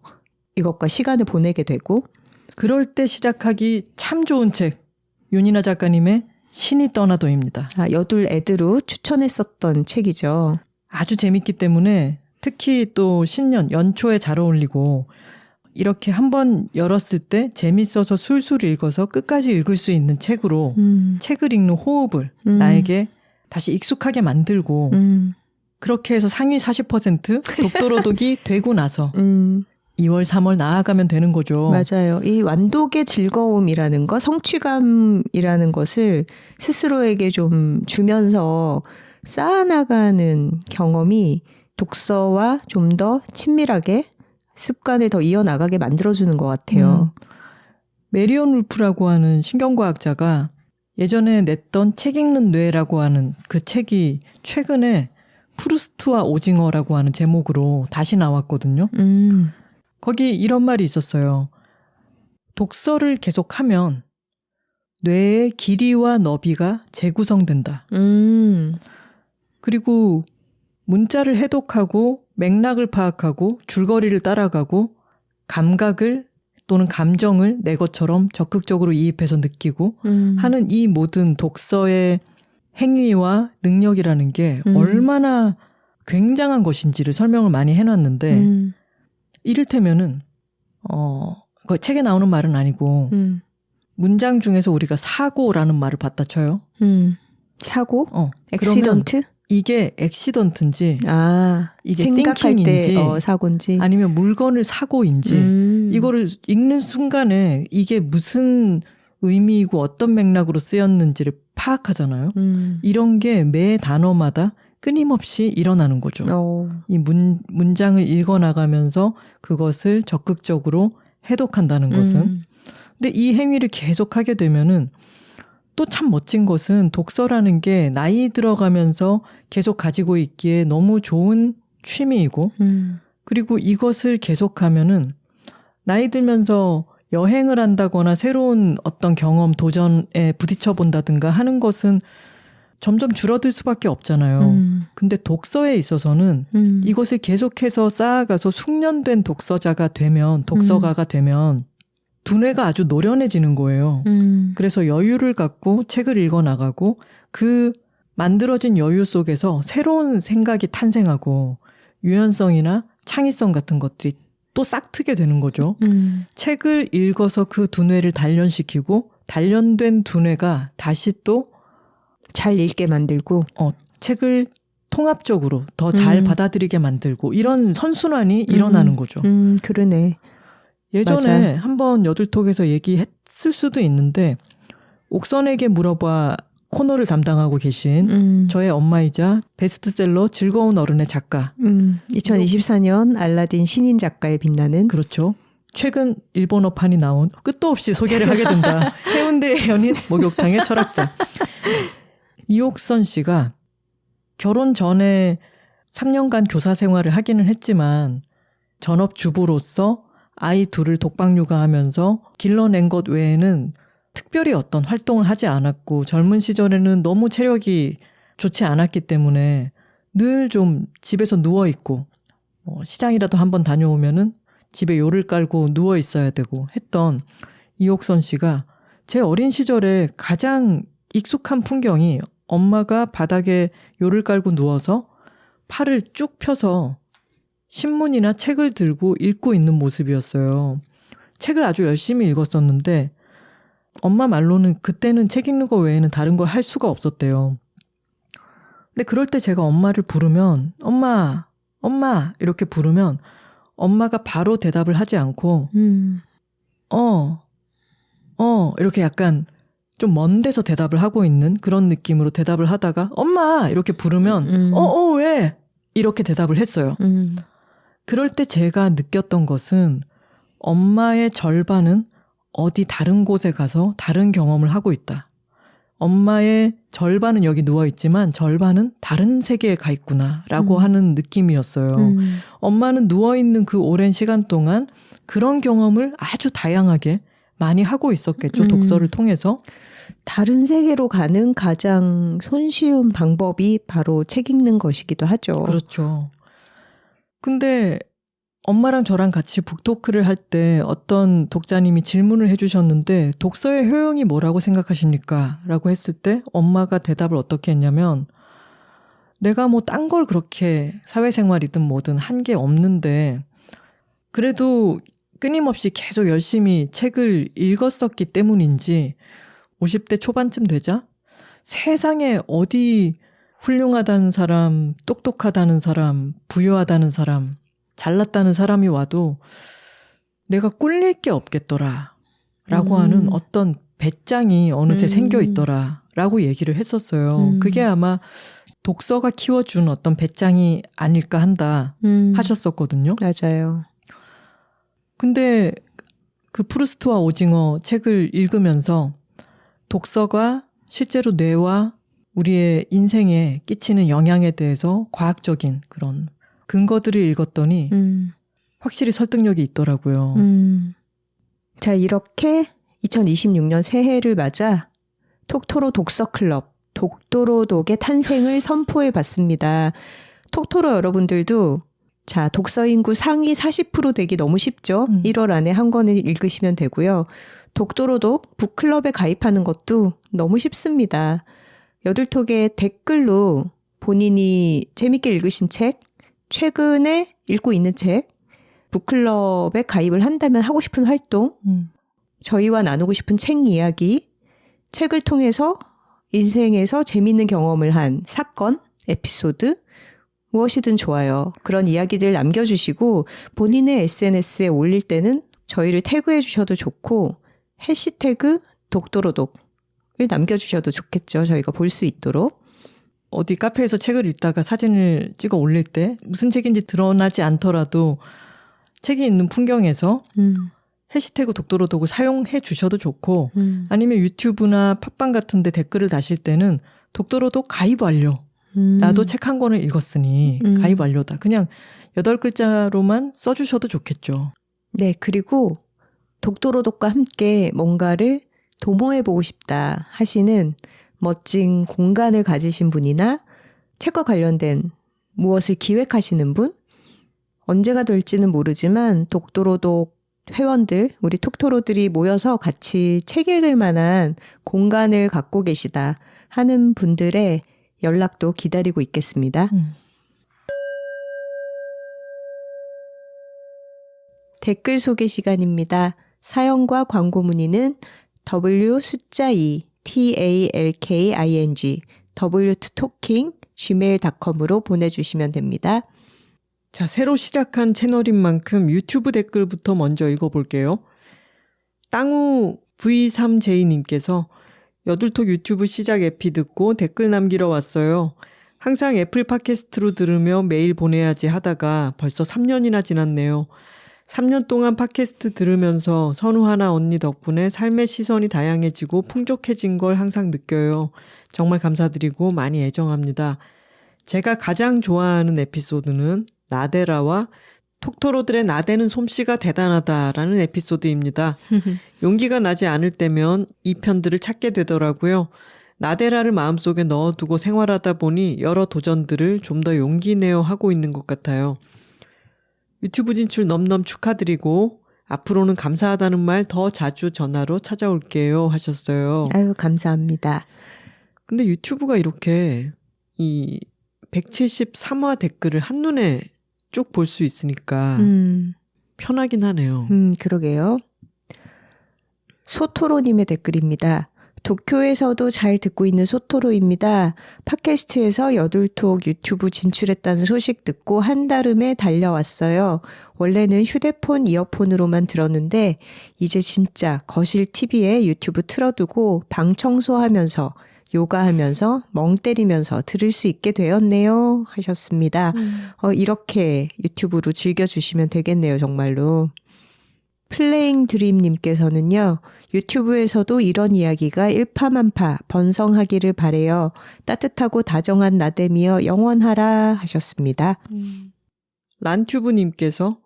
이것과 시간을 보내게 되고. 그럴 때 시작하기 참 좋은 책. 윤이나 작가님의 신이 떠나도입니다. 여둘 애드로 추천했었던 책이죠. 아주 재밌기 때문에 특히 또 신년 연초에 잘 어울리고 이렇게 한번 열었을 때 재밌어서 술술 읽어서 끝까지 읽을 수 있는 책으로 책을 읽는 호흡을 나에게 다시 익숙하게 만들고 그렇게 해서 상위 40% 독도로독이 되고 나서 2월, 3월 나아가면 되는 거죠. 맞아요. 이 완독의 즐거움이라는 거, 성취감이라는 것을 스스로에게 좀 주면서 쌓아나가는 경험이 독서와 좀 더 친밀하게 습관을 더 이어나가게 만들어주는 것 같아요. 메리온 울프라고 하는 신경과학자가 예전에 냈던 책 읽는 뇌라고 하는 그 책이 최근에 프루스트와 오징어라고 하는 제목으로 다시 나왔거든요. 거기 이런 말이 있었어요. 독서를 계속하면 뇌의 길이와 너비가 재구성된다. 그리고 문자를 해독하고 맥락을 파악하고 줄거리를 따라가고 감각을 또는 감정을 내 것처럼 적극적으로 이입해서 느끼고 하는 이 모든 독서의 행위와 능력이라는 게 얼마나 굉장한 것인지를 설명을 많이 해놨는데 이를테면은 그 책에 나오는 말은 아니고 문장 중에서 우리가 사고라는 말을 봤다 쳐요. 사고? 그러면 액시던트? 이게 액시던트인지 이게 생각할 띵킹인지 때 사고인지 아니면 물건을 사고인지 이거를 읽는 순간에 이게 무슨 의미이고 어떤 맥락으로 쓰였는지를 파악하잖아요. 이런 게 매 단어마다 끊임없이 일어나는 거죠. 이 문장을 읽어나가면서 그것을 적극적으로 해독한다는 것은. 근데 이 행위를 계속하게 되면은 또 참 멋진 것은 독서라는 게 나이 들어가면서 계속 가지고 있기에 너무 좋은 취미이고 그리고 이것을 계속하면은 나이 들면서 여행을 한다거나 새로운 어떤 경험, 도전에 부딪혀 본다든가 하는 것은 점점 줄어들 수밖에 없잖아요. 근데 독서에 있어서는 이것을 계속해서 쌓아가서 숙련된 독서가가 되면 두뇌가 아주 노련해지는 거예요. 그래서 여유를 갖고 책을 읽어나가고 그 만들어진 여유 속에서 새로운 생각이 탄생하고 유연성이나 창의성 같은 것들이 또 싹트게 되는 거죠. 책을 읽어서 그 두뇌를 단련시키고 단련된 두뇌가 다시 또 잘 읽게 만들고 책을 통합적으로 더 잘 받아들이게 만들고 이런 선순환이 일어나는 거죠. 그러네. 예전에 맞아. 한번 여들톡에서 얘기했을 수도 있는데 옥선에게 물어봐 코너를 담당하고 계신 저의 엄마이자 베스트셀러 즐거운 어른의 작가 2024년 알라딘 신인 작가에 빛나는 그렇죠. 최근 일본어판이 나온 끝도 없이 소개를 하게 된다. 해운대 연인 목욕탕의 철학자 이옥선 씨가 결혼 전에 3년간 교사 생활을 하기는 했지만 전업주부로서 아이 둘을 독박 육아하면서 길러낸 것 외에는 특별히 어떤 활동을 하지 않았고 젊은 시절에는 너무 체력이 좋지 않았기 때문에 늘 좀 집에서 누워있고 시장이라도 한번 다녀오면은 집에 요를 깔고 누워 있어야 되고 했던 이옥선 씨가 제 어린 시절에 가장 익숙한 풍경이 엄마가 바닥에 요를 깔고 누워서 팔을 쭉 펴서 신문이나 책을 들고 읽고 있는 모습이었어요. 책을 아주 열심히 읽었었는데 엄마 말로는 그때는 책 읽는 거 외에는 다른 걸 할 수가 없었대요. 근데 그럴 때 제가 엄마를 부르면 엄마, 엄마 이렇게 부르면 엄마가 바로 대답을 하지 않고 이렇게 약간 좀 먼 데서 대답을 하고 있는 그런 느낌으로 대답을 하다가 엄마 이렇게 부르면 왜? 이렇게 대답을 했어요. 그럴 때 제가 느꼈던 것은 엄마의 절반은 어디 다른 곳에 가서 다른 경험을 하고 있다. 엄마의 절반은 여기 누워있지만 절반은 다른 세계에 가 있구나 라고 하는 느낌이었어요. 엄마는 누워있는 그 오랜 시간 동안 그런 경험을 아주 다양하게 많이 하고 있었겠죠. 독서를 통해서. 다른 세계로 가는 가장 손쉬운 방법이 바로 책 읽는 것이기도 하죠. 그렇죠. 근데 엄마랑 저랑 같이 북토크를 할 때 어떤 독자님이 질문을 해주셨는데 독서의 효용이 뭐라고 생각하십니까? 라고 했을 때 엄마가 대답을 어떻게 했냐면 내가 뭐 딴 걸 그렇게 사회생활이든 뭐든 한 게 없는데 그래도 끊임없이 계속 열심히 책을 읽었었기 때문인지 50대 초반쯤 되자 세상에 어디 훌륭하다는 사람, 똑똑하다는 사람, 부유하다는 사람, 잘났다는 사람이 와도 내가 꿀릴 게 없겠더라 라고 하는 어떤 배짱이 어느새 생겨 있더라 라고 얘기를 했었어요. 그게 아마 독서가 키워준 어떤 배짱이 아닐까 한다 하셨었거든요. 맞아요. 근데 그 프루스트와 오징어 책을 읽으면서 독서가 실제로 뇌와 우리의 인생에 끼치는 영향에 대해서 과학적인 그런 근거들을 읽었더니 확실히 설득력이 있더라고요. 자, 이렇게 2026년 새해를 맞아 톡토로 독서클럽 독도로독의 탄생을 선포해 봤습니다. 톡토로 여러분들도 자, 독서 인구 상위 40% 되기 너무 쉽죠? 1월 안에 한 권을 읽으시면 되고요. 독도로독 북클럽에 가입하는 것도 너무 쉽습니다. 여둘톡에 댓글로 본인이 재밌게 읽으신 책, 최근에 읽고 있는 책, 북클럽에 가입을 한다면 하고 싶은 활동, 저희와 나누고 싶은 책 이야기, 책을 통해서 인생에서 재밌는 경험을 한 사건, 에피소드, 무엇이든 좋아요. 그런 이야기들 남겨주시고 본인의 SNS에 올릴 때는 저희를 태그해 주셔도 좋고 해시태그 독도로독을 남겨주셔도 좋겠죠. 저희가 볼 수 있도록. 어디 카페에서 책을 읽다가 사진을 찍어 올릴 때 무슨 책인지 드러나지 않더라도 책이 있는 풍경에서 해시태그 독도로독을 사용해 주셔도 좋고 아니면 유튜브나 팟빵 같은 데 댓글을 다실 때는 독도로독 가입 완료. 나도 책 한 권을 읽었으니 가입 완료다. 그냥 8글자로만 써주셔도 좋겠죠. 네, 그리고 독도로독과 함께 뭔가를 도모해보고 싶다 하시는 멋진 공간을 가지신 분이나 책과 관련된 무엇을 기획하시는 분, 언제가 될지는 모르지만 독도로독 회원들, 우리 톡토로들이 모여서 같이 책 읽을 만한 공간을 갖고 계시다 하는 분들의 연락도 기다리고 있겠습니다. 댓글 소개 시간입니다. 사연과 광고 문의는 W 숫자 2 TALKING w2talking gmail.com으로 보내주시면 됩니다. 자, 새로 시작한 채널인 만큼 유튜브 댓글부터 먼저 읽어볼게요. 땅우 V3J님께서 여둘톡 유튜브 시작 에피 듣고 댓글 남기러 왔어요. 항상 애플 팟캐스트로 들으며 메일 보내야지 하다가 벌써 3년이나 지났네요. 3년 동안 팟캐스트 들으면서 선우하나 언니 덕분에 삶의 시선이 다양해지고 풍족해진 걸 항상 느껴요. 정말 감사드리고 많이 애정합니다. 제가 가장 좋아하는 에피소드는 나데라와 톡토로들의 나대는 솜씨가 대단하다라는 에피소드입니다. 용기가 나지 않을 때면 이 편들을 찾게 되더라고요. 나데라를 마음속에 넣어두고 생활하다 보니 여러 도전들을 좀 더 용기 내어 하고 있는 것 같아요. 유튜브 진출 넘넘 축하드리고 앞으로는 감사하다는 말 더 자주 전화로 찾아올게요 하셨어요. 아유, 감사합니다. 근데 유튜브가 이렇게 이 173화 댓글을 한눈에 쭉 볼 수 있으니까 편하긴 하네요. 그러게요. 소토로님의 댓글입니다. 도쿄에서도 잘 듣고 있는 소토로입니다. 팟캐스트에서 여둘톡 유튜브 진출했다는 소식 듣고 한달음에 달려왔어요. 원래는 휴대폰 이어폰으로만 들었는데 이제 진짜 거실 TV에 유튜브 틀어두고 방 청소하면서 요가하면서 멍 때리면서 들을 수 있게 되었네요 하셨습니다. 이렇게 유튜브로 즐겨주시면 되겠네요. 정말로. 플레잉 드림님께서는요. 유튜브에서도 이런 이야기가 일파만파 번성하기를 바래요. 따뜻하고 다정한 나댐이여 영원하라 하셨습니다. 란튜브님께서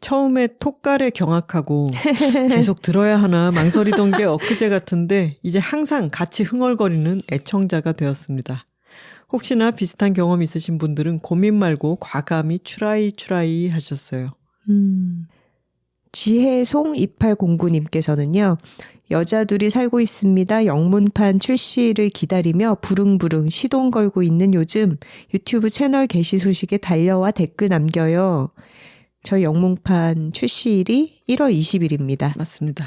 처음에 톡갈에 경악하고 계속 들어야 하나 망설이던 게 엊그제 같은데 이제 항상 같이 흥얼거리는 애청자가 되었습니다. 혹시나 비슷한 경험 있으신 분들은 고민 말고 과감히 추라이 하셨어요. 지혜송 2809님께서는요. 여자들이 살고 있습니다. 영문판 출시를 기다리며 부릉부릉 시동 걸고 있는 요즘 유튜브 채널 게시 소식에 달려와 댓글 남겨요. 저희 영문판 출시일이 1월 20일입니다. 맞습니다.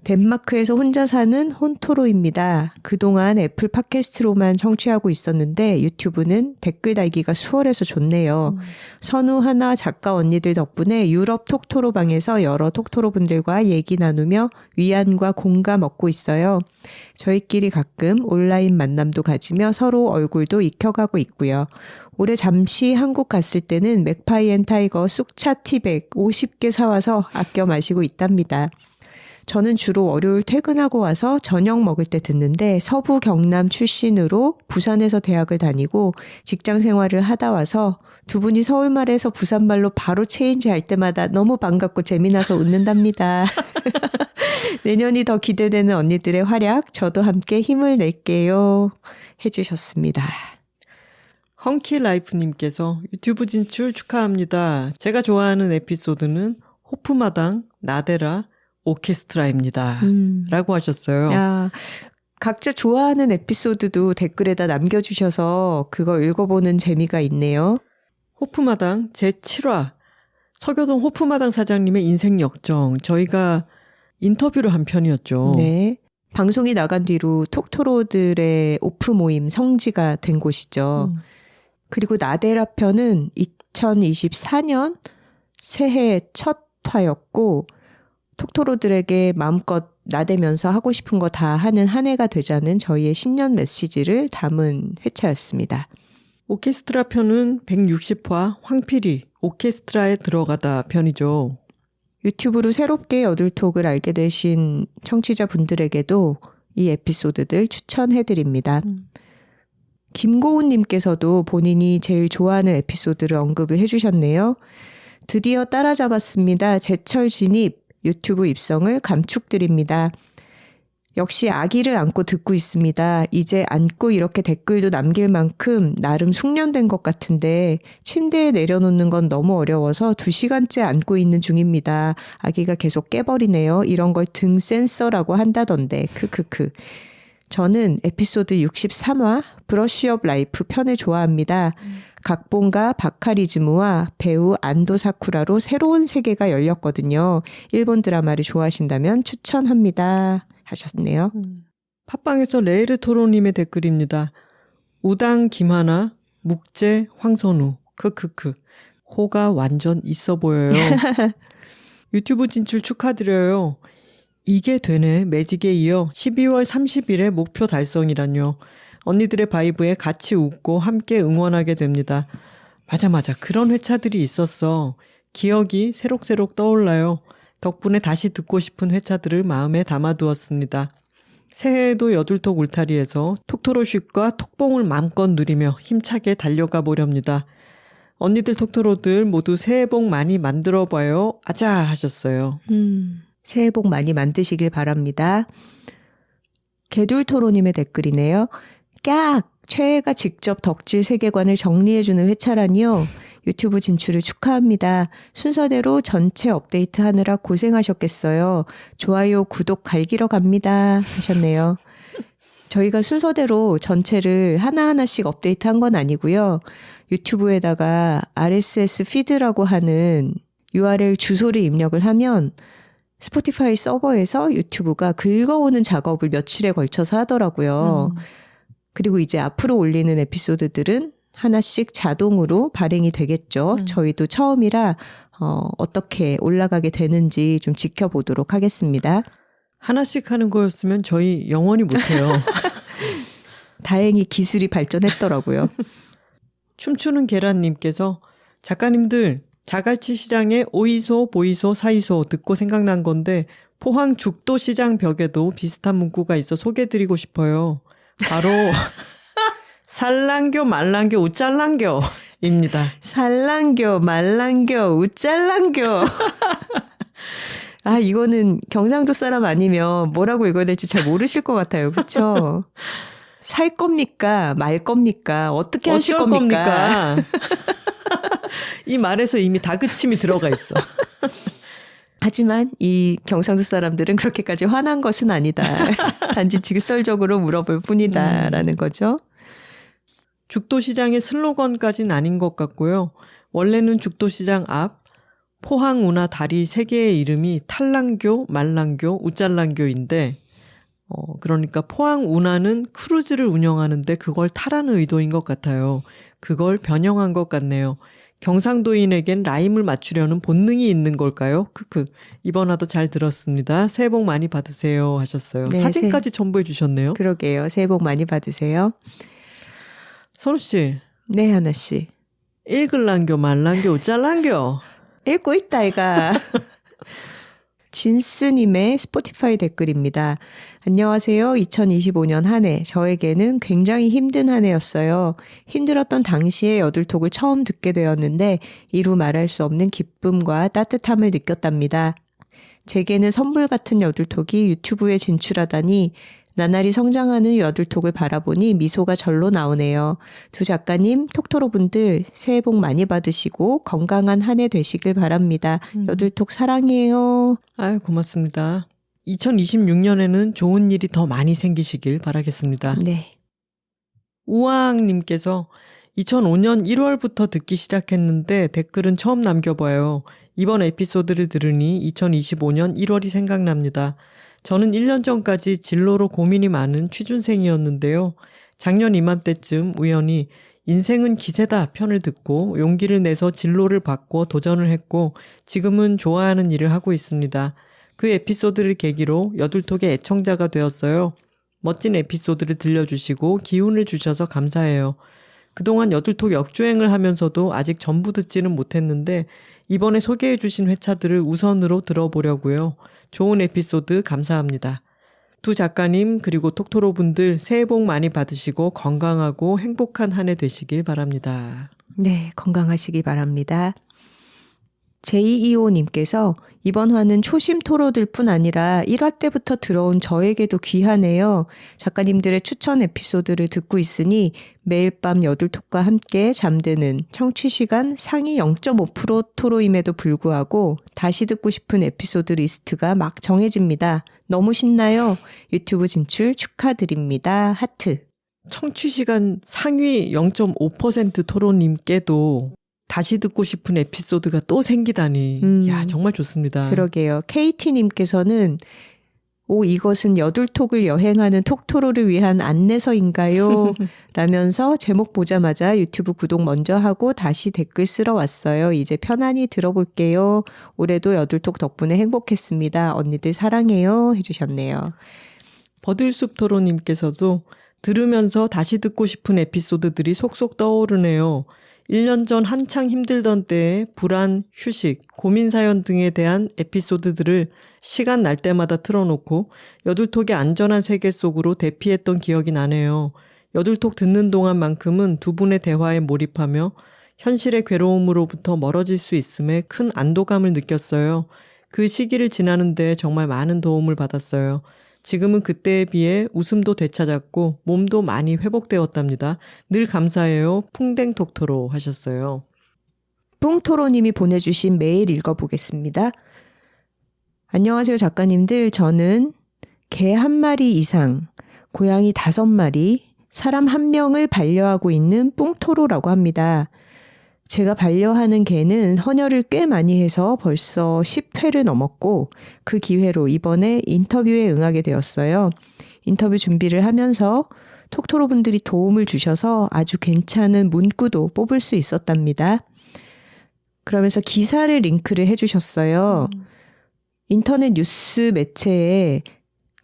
덴마크에서 혼자 사는 혼토로입니다. 그동안 애플 팟캐스트로만 청취하고 있었는데 유튜브는 댓글 달기가 수월해서 좋네요. 선우 하나 작가 언니들 덕분에 유럽 톡토로 방에서 여러 톡토로 분들과 얘기 나누며 위안과 공감 얻고 있어요. 저희끼리 가끔 온라인 만남도 가지며 서로 얼굴도 익혀가고 있고요. 올해 잠시 한국 갔을 때는 맥파이 앤 타이거 쑥차 티백 50개 사와서 아껴 마시고 있답니다. 저는 주로 월요일 퇴근하고 와서 저녁 먹을 때 듣는데 서부 경남 출신으로 부산에서 대학을 다니고 직장 생활을 하다 와서 두 분이 서울말에서 부산말로 바로 체인지 할 때마다 너무 반갑고 재미나서 웃는답니다. 내년이 더 기대되는 언니들의 활약, 저도 함께 힘을 낼게요. 해주셨습니다. 헝키라이프님께서 유튜브 진출 축하합니다. 제가 좋아하는 에피소드는 호프마당, 나데라, 오케스트라입니다. 라고 하셨어요. 아, 각자 좋아하는 에피소드도 댓글에다 남겨주셔서 그거 읽어보는 재미가 있네요. 호프마당 제7화 서교동 호프마당 사장님의 인생 역정. 저희가 인터뷰를 한 편이었죠. 네. 방송이 나간 뒤로 톡토로들의 오프 모임 성지가 된 곳이죠. 그리고 나데라 편은 2024년 새해 첫 화였고 톡토로들에게 마음껏 나대면서 하고 싶은 거 다 하는 한 해가 되자는 저희의 신년 메시지를 담은 회차였습니다. 오케스트라 편은 160화 황필이 오케스트라에 들어가다 편이죠. 유튜브로 새롭게 여둘톡을 알게 되신 청취자분들에게도 이 에피소드들 추천해드립니다. 김고은님께서도 본인이 제일 좋아하는 에피소드를 언급을 해주셨네요. 드디어 따라잡았습니다. 제철 진입 유튜브 입성을 감축드립니다. 역시 아기를 안고 듣고 있습니다. 이제 안고 이렇게 댓글도 남길 만큼 나름 숙련된 것 같은데 침대에 내려놓는 건 너무 어려워서 2시간째 안고 있는 중입니다. 아기가 계속 깨버리네요. 이런 걸 등 센서라고 한다던데. 크크크. 저는 에피소드 63화 브러쉬업 라이프 편을 좋아합니다. 각본가 바카리즈무와 배우 안도 사쿠라로 새로운 세계가 열렸거든요. 일본 드라마를 좋아하신다면 추천합니다. 하셨네요. 팟빵에서 레이르 토로님의 댓글입니다. 우당 김하나, 묵제 황선우, 크크크. 호가 완전 있어 보여요. 유튜브 진출 축하드려요. 이게 되네. 매직에 이어 12월 30일에 목표 달성이란요. 언니들의 바이브에 같이 웃고 함께 응원하게 됩니다. 맞아. 그런 회차들이 있었어. 기억이 새록새록 떠올라요. 덕분에 다시 듣고 싶은 회차들을 마음에 담아두었습니다. 새해에도 여둘톡 울타리에서 톡토로쉽과 톡봉을 마음껏 누리며 힘차게 달려가 보렵니다. 언니들 톡토로들 모두 새해 복 많이 만들어봐요. 아자 하셨어요. 새해 복 많이 만드시길 바랍니다. 개둘토로님의 댓글이네요. 깍! 최애가 직접 덕질 세계관을 정리해주는 회차라니요. 유튜브 진출을 축하합니다. 순서대로 전체 업데이트 하느라 고생하셨겠어요. 좋아요, 구독 갈기러 갑니다. 하셨네요. 저희가 순서대로 전체를 하나하나씩 업데이트한 건 아니고요. 유튜브에다가 RSS 피드라고 하는 URL 주소를 입력을 하면 스포티파이 서버에서 유튜브가 긁어오는 작업을 며칠에 걸쳐서 하더라고요. 그리고 이제 앞으로 올리는 에피소드들은 하나씩 자동으로 발행이 되겠죠. 저희도 처음이라 어떻게 올라가게 되는지 좀 지켜보도록 하겠습니다. 하나씩 하는 거였으면 저희 영원히 못해요. 다행히 기술이 발전했더라고요. 춤추는 계란님께서 작가님들 자갈치 시장에 오이소, 보이소, 사이소 듣고 생각난 건데 포항 죽도시장 벽에도 비슷한 문구가 있어 소개해드리고 싶어요. 바로 살랑교, 말랑교, 우짤랑교입니다. 살랑교, 말랑교, 우짤랑교. 아, 이거는 경상도 사람 아니면 뭐라고 읽어야 될지 잘 모르실 것 같아요. 그렇죠? 살 겁니까? 말 겁니까? 어떻게 하실 겁니까? 이 말에서 이미 다그침이 들어가 있어. 하지만 이 경상도 사람들은 그렇게까지 화난 것은 아니다. 단지 직설적으로 물어볼 뿐이다라는 거죠. 죽도시장의 슬로건까지는 아닌 것 같고요. 원래는 죽도시장 앞 포항운하 다리 3개의 이름이 탈랑교, 말랑교, 우짤랑교인데 그러니까 포항운하는 크루즈를 운영하는데 그걸 타라는 의도인 것 같아요. 그걸 변형한 것 같네요. 경상도인에겐 라임을 맞추려는 본능이 있는 걸까요? 크크. 이번 화도 잘 들었습니다. 새해 복 많이 받으세요 하셨어요. 네, 사진까지 첨부해 주셨네요. 그러게요. 새해 복 많이 받으세요. 선우 씨. 네, 하나 씨. 읽을랑교, 말랑교, 우짤랑교. 읽고 있다, 이가. 진스님의 스포티파이 댓글입니다. 안녕하세요. 2025년 한 해. 저에게는 굉장히 힘든 한 해였어요. 힘들었던 당시에 여둘톡을 처음 듣게 되었는데 이루 말할 수 없는 기쁨과 따뜻함을 느꼈답니다. 제게는 선물 같은 여둘톡이 유튜브에 진출하다니 나날이 성장하는 여둘톡을 바라보니 미소가 절로 나오네요. 두 작가님, 톡토로분들 새해 복 많이 받으시고 건강한 한 해 되시길 바랍니다. 여둘톡 사랑해요. 아유, 고맙습니다. 2026년에는 좋은 일이 더 많이 생기시길 바라겠습니다. 네. 우왕님께서 2005년 1월부터 듣기 시작했는데 댓글은 처음 남겨봐요. 이번 에피소드를 들으니 2025년 1월이 생각납니다. 저는 1년 전까지 진로로 고민이 많은 취준생이었는데요. 작년 이맘때쯤 우연히 인생은 기세다 편을 듣고 용기를 내서 진로를 바꿔 도전을 했고 지금은 좋아하는 일을 하고 있습니다. 그 에피소드를 계기로 여둘톡의 애청자가 되었어요. 멋진 에피소드를 들려주시고 기운을 주셔서 감사해요. 그동안 여둘톡 역주행을 하면서도 아직 전부 듣지는 못했는데 이번에 소개해 주신 회차들을 우선으로 들어보려고요. 좋은 에피소드 감사합니다. 두 작가님 그리고 톡토로분들 새해 복 많이 받으시고 건강하고 행복한 한 해 되시길 바랍니다. 네, 건강하시기 바랍니다. J25님께서 이번 화는 초심 토로들 뿐 아니라 1화 때부터 들어온 저에게도 귀하네요. 작가님들의 추천 에피소드를 듣고 있으니 매일 밤 여둘톡과 함께 잠드는 청취시간 상위 0.5% 토로임에도 불구하고 다시 듣고 싶은 에피소드 리스트가 막 정해집니다. 너무 신나요. 유튜브 진출 축하드립니다. 하트. 청취시간 상위 0.5% 토로님께도 다시 듣고 싶은 에피소드가 또 생기다니. 야, 정말 좋습니다. 그러게요. KT님께서는 이것은 여둘톡을 여행하는 톡토로를 위한 안내서인가요? 라면서 제목 보자마자 유튜브 구독 먼저 하고 다시 댓글 쓰러 왔어요. 이제 편안히 들어볼게요. 올해도 여둘톡 덕분에 행복했습니다. 언니들 사랑해요. 해주셨네요. 버들숲 토로님께서도 들으면서 다시 듣고 싶은 에피소드들이 속속 떠오르네요. 1년 전 한창 힘들던 때에 불안, 휴식, 고민 사연 등에 대한 에피소드들을 시간 날 때마다 틀어놓고 여둘톡의 안전한 세계 속으로 대피했던 기억이 나네요. 여둘톡 듣는 동안만큼은 두 분의 대화에 몰입하며 현실의 괴로움으로부터 멀어질 수 있음에 큰 안도감을 느꼈어요. 그 시기를 지나는데 정말 많은 도움을 받았어요. 지금은 그때에 비해 웃음도 되찾았고 몸도 많이 회복되었답니다. 늘 감사해요. 풍뎅톡토로 하셨어요. 뿡토로님이 보내주신 메일 읽어보겠습니다. 안녕하세요 작가님들. 저는 개 1마리 이상, 고양이 5마리, 사람 1명을 반려하고 있는 뿡토로라고 합니다. 제가 반려하는 개는 헌혈을 꽤 많이 해서 벌써 10회를 넘었고 그 기회로 이번에 인터뷰에 응하게 되었어요. 인터뷰 준비를 하면서 톡토로 분들이 도움을 주셔서 아주 괜찮은 문구도 뽑을 수 있었답니다. 그러면서 기사를 링크를 해주셨어요. 인터넷 뉴스 매체에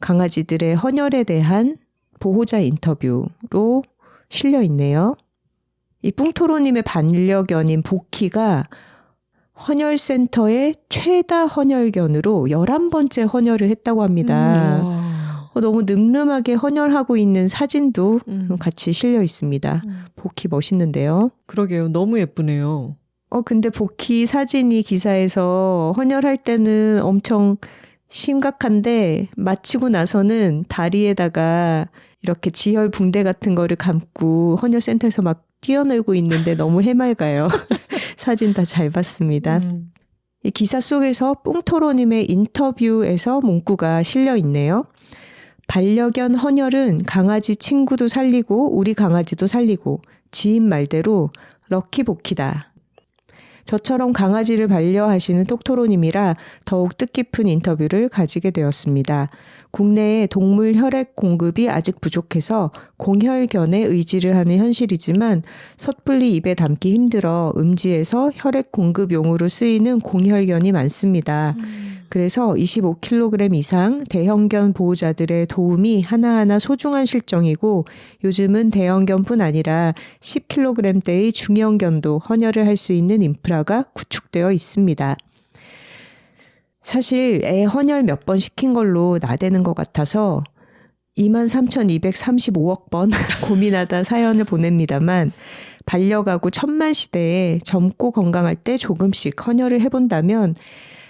강아지들의 헌혈에 대한 보호자 인터뷰로 실려 있네요. 이 뿡토로님의 반려견인 보키가 헌혈센터의 최다 헌혈견으로 11번째 헌혈을 했다고 합니다. 너무 늠름하게 헌혈하고 있는 사진도 같이 실려 있습니다. 보키 멋있는데요. 그러게요. 너무 예쁘네요. 근데 보키 사진이 기사에서 헌혈할 때는 엄청 심각한데 마치고 나서는 다리에다가 이렇게 지혈 붕대 같은 거를 감고 헌혈센터에서 막 뛰어놀고 있는데 너무 해맑아요. 사진 다 잘 봤습니다. 이 기사 속에서 뿡토로님의 인터뷰에서 문구가 실려 있네요. 반려견 헌혈은 강아지 친구도 살리고 우리 강아지도 살리고 지인 말대로 럭키보키다. 저처럼 강아지를 반려하시는 톡토로님이라 더욱 뜻깊은 인터뷰를 가지게 되었습니다. 국내에 동물 혈액 공급이 아직 부족해서 공혈견에 의지를 하는 현실이지만 섣불리 입에 담기 힘들어 음지에서 혈액 공급용으로 쓰이는 공혈견이 많습니다. 그래서 25kg 이상 대형견 보호자들의 도움이 하나하나 소중한 실정이고 요즘은 대형견뿐 아니라 10kg대의 중형견도 헌혈을 할 수 있는 인프라가 구축되어 있습니다. 사실 애 헌혈 몇 번 시킨 걸로 나대는 것 같아서 23,235억 번 고민하다 사연을 보냅니다만 반려가구 1000만 시대에 젊고 건강할 때 조금씩 헌혈을 해본다면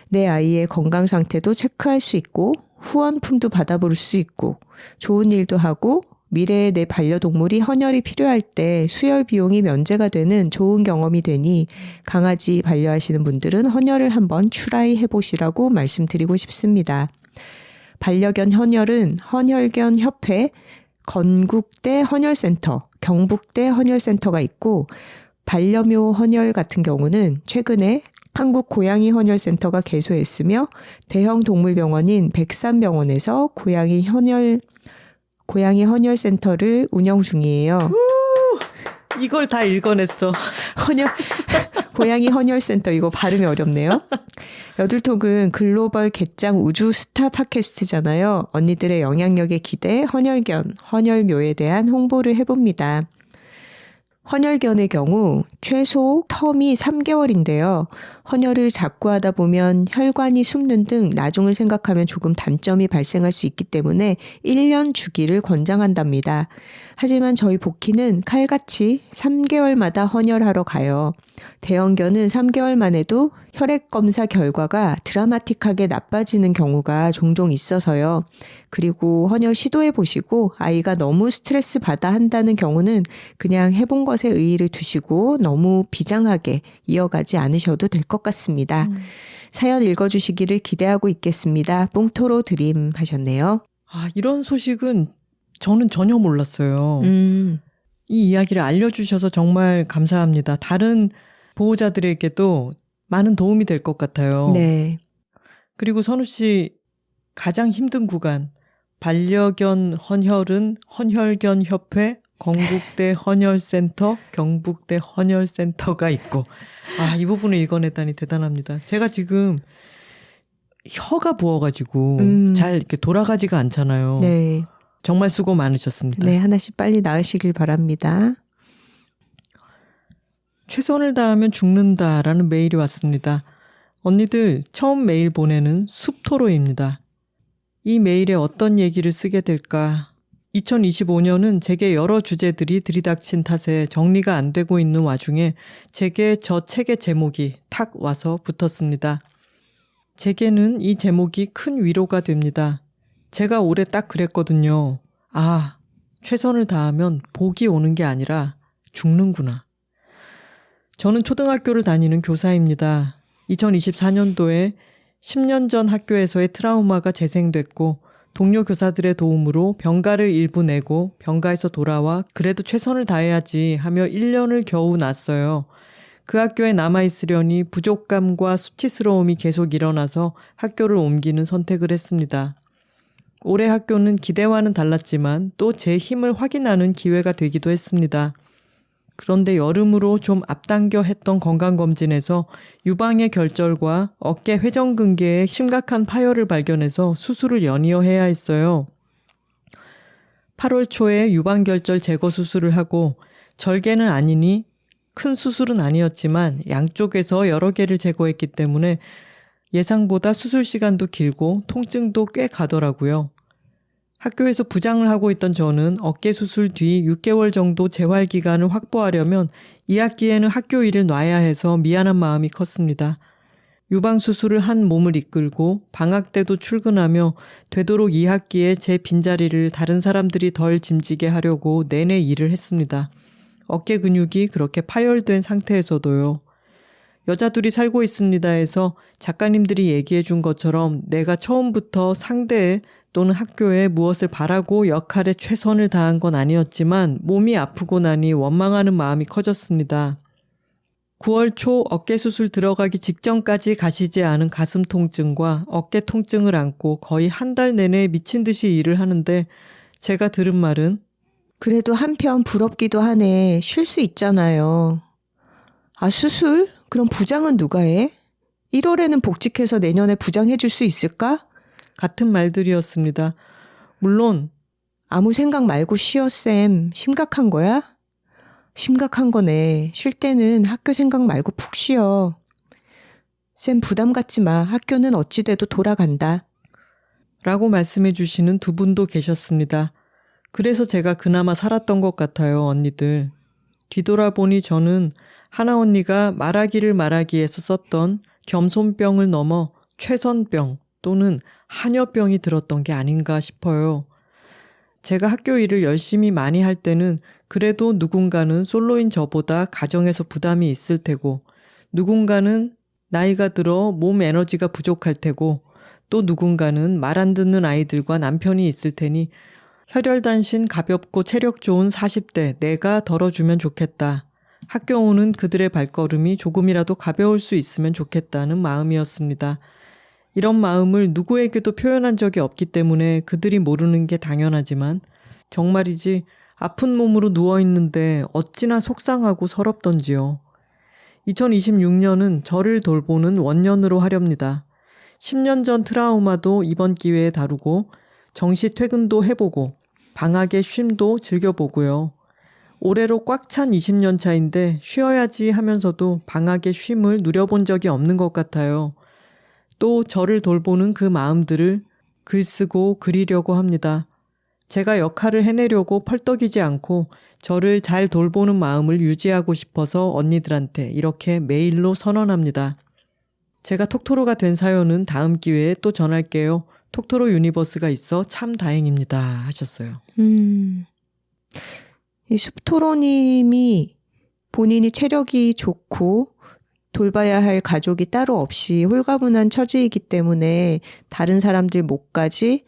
내 아이의 건강 상태도 체크할 수 있고 후원품도 받아볼 수 있고 좋은 일도 하고 미래에 내 반려동물이 헌혈이 필요할 때 수혈 비용이 면제가 되는 좋은 경험이 되니 강아지 반려하시는 분들은 헌혈을 한번 트라이 해보시라고 말씀드리고 싶습니다. 반려견 헌혈은 헌혈견 협회, 건국대 헌혈센터, 경북대 헌혈센터가 있고 반려묘 헌혈 같은 경우는 최근에 한국 고양이 헌혈센터가 개소했으며 대형 동물병원인 백산병원에서 고양이 헌혈센터를 운영 중이에요. 이걸 다 읽어냈어. 고양이 헌혈센터 이거 발음이 어렵네요. 여둘톡은 글로벌 개짱 우주 스타 팟캐스트잖아요. 언니들의 영향력에 기대 헌혈견, 헌혈묘에 대한 홍보를 해봅니다. 헌혈견의 경우 최소 텀이 3개월인데요. 헌혈을 자꾸 하다 보면 혈관이 숨는 등 나중을 생각하면 조금 단점이 발생할 수 있기 때문에 1년 주기를 권장한답니다. 하지만 저희 복희는 칼같이 3개월마다 헌혈하러 가요. 대형견은 3개월만 해도 혈액 검사 결과가 드라마틱하게 나빠지는 경우가 종종 있어서요. 그리고 헌혈 시도해 보시고 아이가 너무 스트레스 받아 한다는 경우는 그냥 해본 것에 의의를 두시고 너무 비장하게 이어가지 않으셔도 될 것 같습니다. 사연 읽어주시기를 기대하고 있겠습니다. 뽕토로 드림 하셨네요. 이런 소식은 저는 전혀 몰랐어요. 이 이야기를 알려주셔서 정말 감사합니다. 다른 보호자들에게도 많은 도움이 될 것 같아요. 네. 그리고 선우 씨 가장 힘든 구간 반려견 헌혈은 헌혈견 협회, 건국대 헌혈센터, 경북대 헌혈센터가 있고 이 부분을 읽어냈다니 대단합니다. 제가 지금 혀가 부어가지고 잘 이렇게 돌아가지가 않잖아요. 네. 정말 수고 많으셨습니다. 네, 하나씩 빨리 나으시길 바랍니다. 최선을 다하면 죽는다라는 메일이 왔습니다. 언니들 처음 메일 보내는 숲토로입니다. 이 메일에 어떤 얘기를 쓰게 될까? 2025년은 제게 여러 주제들이 들이닥친 탓에 정리가 안 되고 있는 와중에 제게 저 책의 제목이 탁 와서 붙었습니다. 제게는 이 제목이 큰 위로가 됩니다. 제가 올해 딱 그랬거든요. 최선을 다하면 복이 오는 게 아니라 죽는구나. 저는 초등학교를 다니는 교사입니다. 2024년도에 10년 전 학교에서의 트라우마가 재생됐고 동료 교사들의 도움으로 병가를 일부 내고 병가에서 돌아와 그래도 최선을 다해야지 하며 1년을 겨우 났어요. 그 학교에 남아있으려니 부족감과 수치스러움이 계속 일어나서 학교를 옮기는 선택을 했습니다. 올해 학교는 기대와는 달랐지만 또 제 힘을 확인하는 기회가 되기도 했습니다. 그런데 여름으로 좀 앞당겨 했던 건강검진에서 유방의 결절과 어깨 회전근개에 심각한 파열을 발견해서 수술을 연이어 해야 했어요. 8월 초에 유방결절 제거 수술을 하고 절개는 아니니 큰 수술은 아니었지만 양쪽에서 여러 개를 제거했기 때문에 예상보다 수술 시간도 길고 통증도 꽤 가더라고요. 학교에서 부장을 하고 있던 저는 어깨 수술 뒤 6개월 정도 재활 기간을 확보하려면 2학기에는 학교 일을 놔야 해서 미안한 마음이 컸습니다. 유방 수술을 한 몸을 이끌고 방학 때도 출근하며 되도록 2학기에 제 빈자리를 다른 사람들이 덜 짐지게 하려고 내내 일을 했습니다. 어깨 근육이 그렇게 파열된 상태에서도요. 여자둘이 살고 있습니다 해서 작가님들이 얘기해 준 것처럼 내가 처음부터 상대에 또는 학교에 무엇을 바라고 역할에 최선을 다한 건 아니었지만 몸이 아프고 나니 원망하는 마음이 커졌습니다. 9월 초 어깨 수술 들어가기 직전까지 가시지 않은 가슴 통증과 어깨 통증을 안고 거의 한 달 내내 미친 듯이 일을 하는데 제가 들은 말은 그래도 한편 부럽기도 하네. 쉴 수 있잖아요. 수술? 그럼 부장은 누가 해? 1월에는 복직해서 내년에 부장해 줄 수 있을까? 같은 말들이었습니다. 물론 아무 생각 말고 쉬어 쌤. 심각한 거야? 심각한 거네. 쉴 때는 학교 생각 말고 푹 쉬어. 쌤 부담 갖지 마. 학교는 어찌 돼도 돌아간다. 라고 말씀해 주시는 두 분도 계셨습니다. 그래서 제가 그나마 살았던 것 같아요, 언니들. 뒤돌아보니 저는 하나 언니가 말하기에서 썼던 겸손병을 넘어 최선병 또는 한여병이 들었던 게 아닌가 싶어요. 제가 학교 일을 열심히 많이 할 때는 그래도 누군가는 솔로인 저보다 가정에서 부담이 있을 테고, 누군가는 나이가 들어 몸 에너지가 부족할 테고, 또 누군가는 말 안 듣는 아이들과 남편이 있을 테니 혈혈단신 가볍고 체력 좋은 40대 내가 덜어주면 좋겠다. 학교 오는 그들의 발걸음이 조금이라도 가벼울 수 있으면 좋겠다는 마음이었습니다. 이런 마음을 누구에게도 표현한 적이 없기 때문에 그들이 모르는 게 당연하지만 정말이지 아픈 몸으로 누워있는데 어찌나 속상하고 서럽던지요. 2026년은 저를 돌보는 원년으로 하렵니다. 10년 전 트라우마도 이번 기회에 다루고 정시 퇴근도 해보고 방학의 쉼도 즐겨보고요. 올해로 꽉 찬 20년 차인데 쉬어야지 하면서도 방학의 쉼을 누려본 적이 없는 것 같아요. 또 저를 돌보는 그 마음들을 글쓰고 그리려고 합니다. 제가 역할을 해내려고 펄떡이지 않고 저를 잘 돌보는 마음을 유지하고 싶어서 언니들한테 이렇게 메일로 선언합니다. 제가 톡토로가 된 사연은 다음 기회에 또 전할게요. 톡토로 유니버스가 있어 참 다행입니다 하셨어요. 이 숲토로님이 본인이 체력이 좋고 돌봐야 할 가족이 따로 없이 홀가분한 처지이기 때문에 다른 사람들 몫까지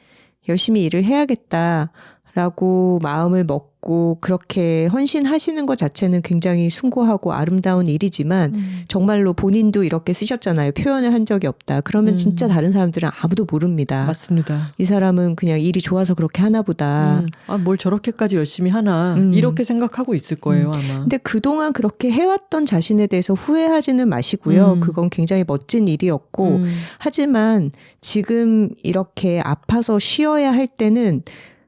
열심히 일을 해야겠다라고 마음을 먹고 그렇게 헌신하시는 것 자체는 굉장히 숭고하고 아름다운 일이지만 정말로 본인도 이렇게 쓰셨잖아요. 표현을 한 적이 없다. 그러면 진짜 다른 사람들은 아무도 모릅니다. 맞습니다. 이 사람은 그냥 일이 좋아서 그렇게 하나 보다. 뭘 저렇게까지 열심히 하나 이렇게 생각하고 있을 거예요 아마. 근데 그동안 그렇게 해왔던 자신에 대해서 후회하지는 마시고요. 그건 굉장히 멋진 일이었고 하지만 지금 이렇게 아파서 쉬어야 할 때는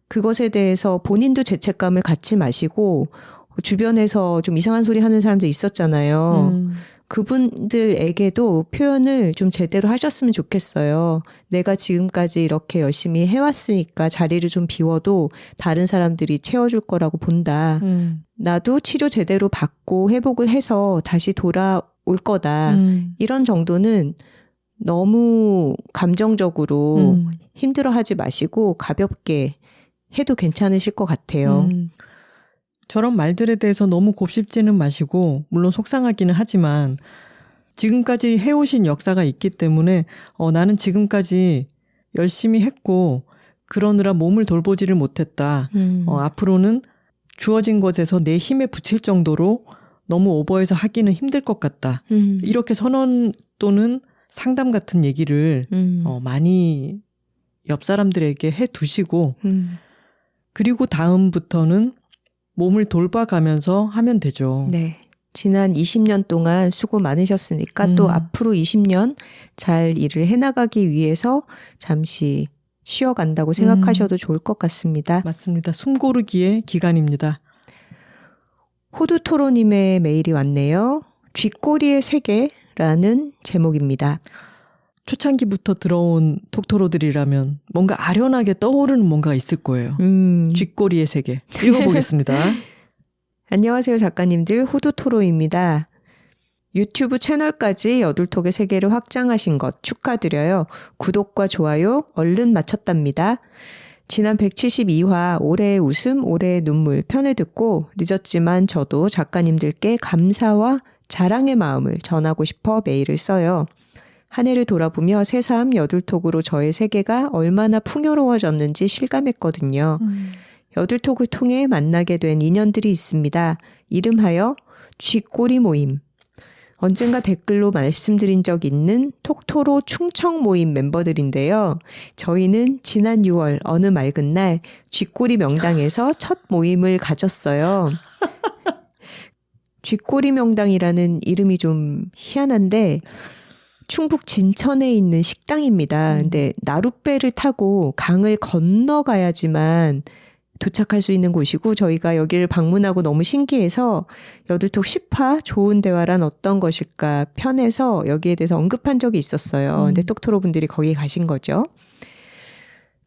그것에 대해서 본인도 죄책감을 갖지 마시고 주변에서 좀 이상한 소리 하는 사람도 있었잖아요. 그분들에게도 표현을 좀 제대로 하셨으면 좋겠어요. 내가 지금까지 이렇게 열심히 해왔으니까 자리를 좀 비워도 다른 사람들이 채워줄 거라고 본다. 나도 치료 제대로 받고 회복을 해서 다시 돌아올 거다. 이런 정도는 너무 감정적으로 힘들어하지 마시고 가볍게 해도 괜찮으실 것 같아요. 저런 말들에 대해서 너무 곱씹지는 마시고 물론 속상하기는 하지만 지금까지 해오신 역사가 있기 때문에 나는 지금까지 열심히 했고 그러느라 몸을 돌보지를 못했다. 앞으로는 주어진 것에서 내 힘에 붙일 정도로 너무 오버해서 하기는 힘들 것 같다. 이렇게 선언 또는 상담 같은 얘기를 많이 옆 사람들에게 해두시고 그리고 다음부터는 몸을 돌봐가면서 하면 되죠. 네. 지난 20년 동안 수고 많으셨으니까 또 앞으로 20년 잘 일을 해나가기 위해서 잠시 쉬어간다고 생각하셔도 좋을 것 같습니다. 맞습니다. 숨 고르기의 기간입니다. 호두토로님의 메일이 왔네요. 쥐꼬리의 세계라는 제목입니다. 초창기부터 들어온 톡토로들이라면 뭔가 아련하게 떠오르는 뭔가가 있을 거예요. 쥐꼬리의 세계. 읽어보겠습니다. 안녕하세요 작가님들, 호두토로입니다. 유튜브 채널까지 여둘톡의 세계를 확장하신 것 축하드려요. 구독과 좋아요 얼른 마쳤답니다. 지난 172화 올해의 웃음 올해의 눈물 편을 듣고 늦었지만 저도 작가님들께 감사와 자랑의 마음을 전하고 싶어 메일을 써요. 한 해를 돌아보며 새삼 여둘톡으로 저의 세계가 얼마나 풍요로워졌는지 실감했거든요. 여둘톡을 통해 만나게 된 인연들이 있습니다. 이름하여 쥐꼬리 모임. 언젠가 댓글로 말씀드린 적 있는 톡토로 충청 모임 멤버들인데요. 저희는 지난 6월 어느 맑은 날 쥐꼬리 명당에서 첫 모임을 가졌어요. 쥐꼬리 명당이라는 이름이 좀 희한한데 충북 진천에 있는 식당입니다. 근데 나룻배를 타고 강을 건너가야지만 도착할 수 있는 곳이고 저희가 여기를 방문하고 너무 신기해서 여둘톡 10화 좋은 대화란 어떤 것일까 편에서 여기에 대해서 언급한 적이 있었어요. 근데 톡토로 분들이 거기 가신 거죠.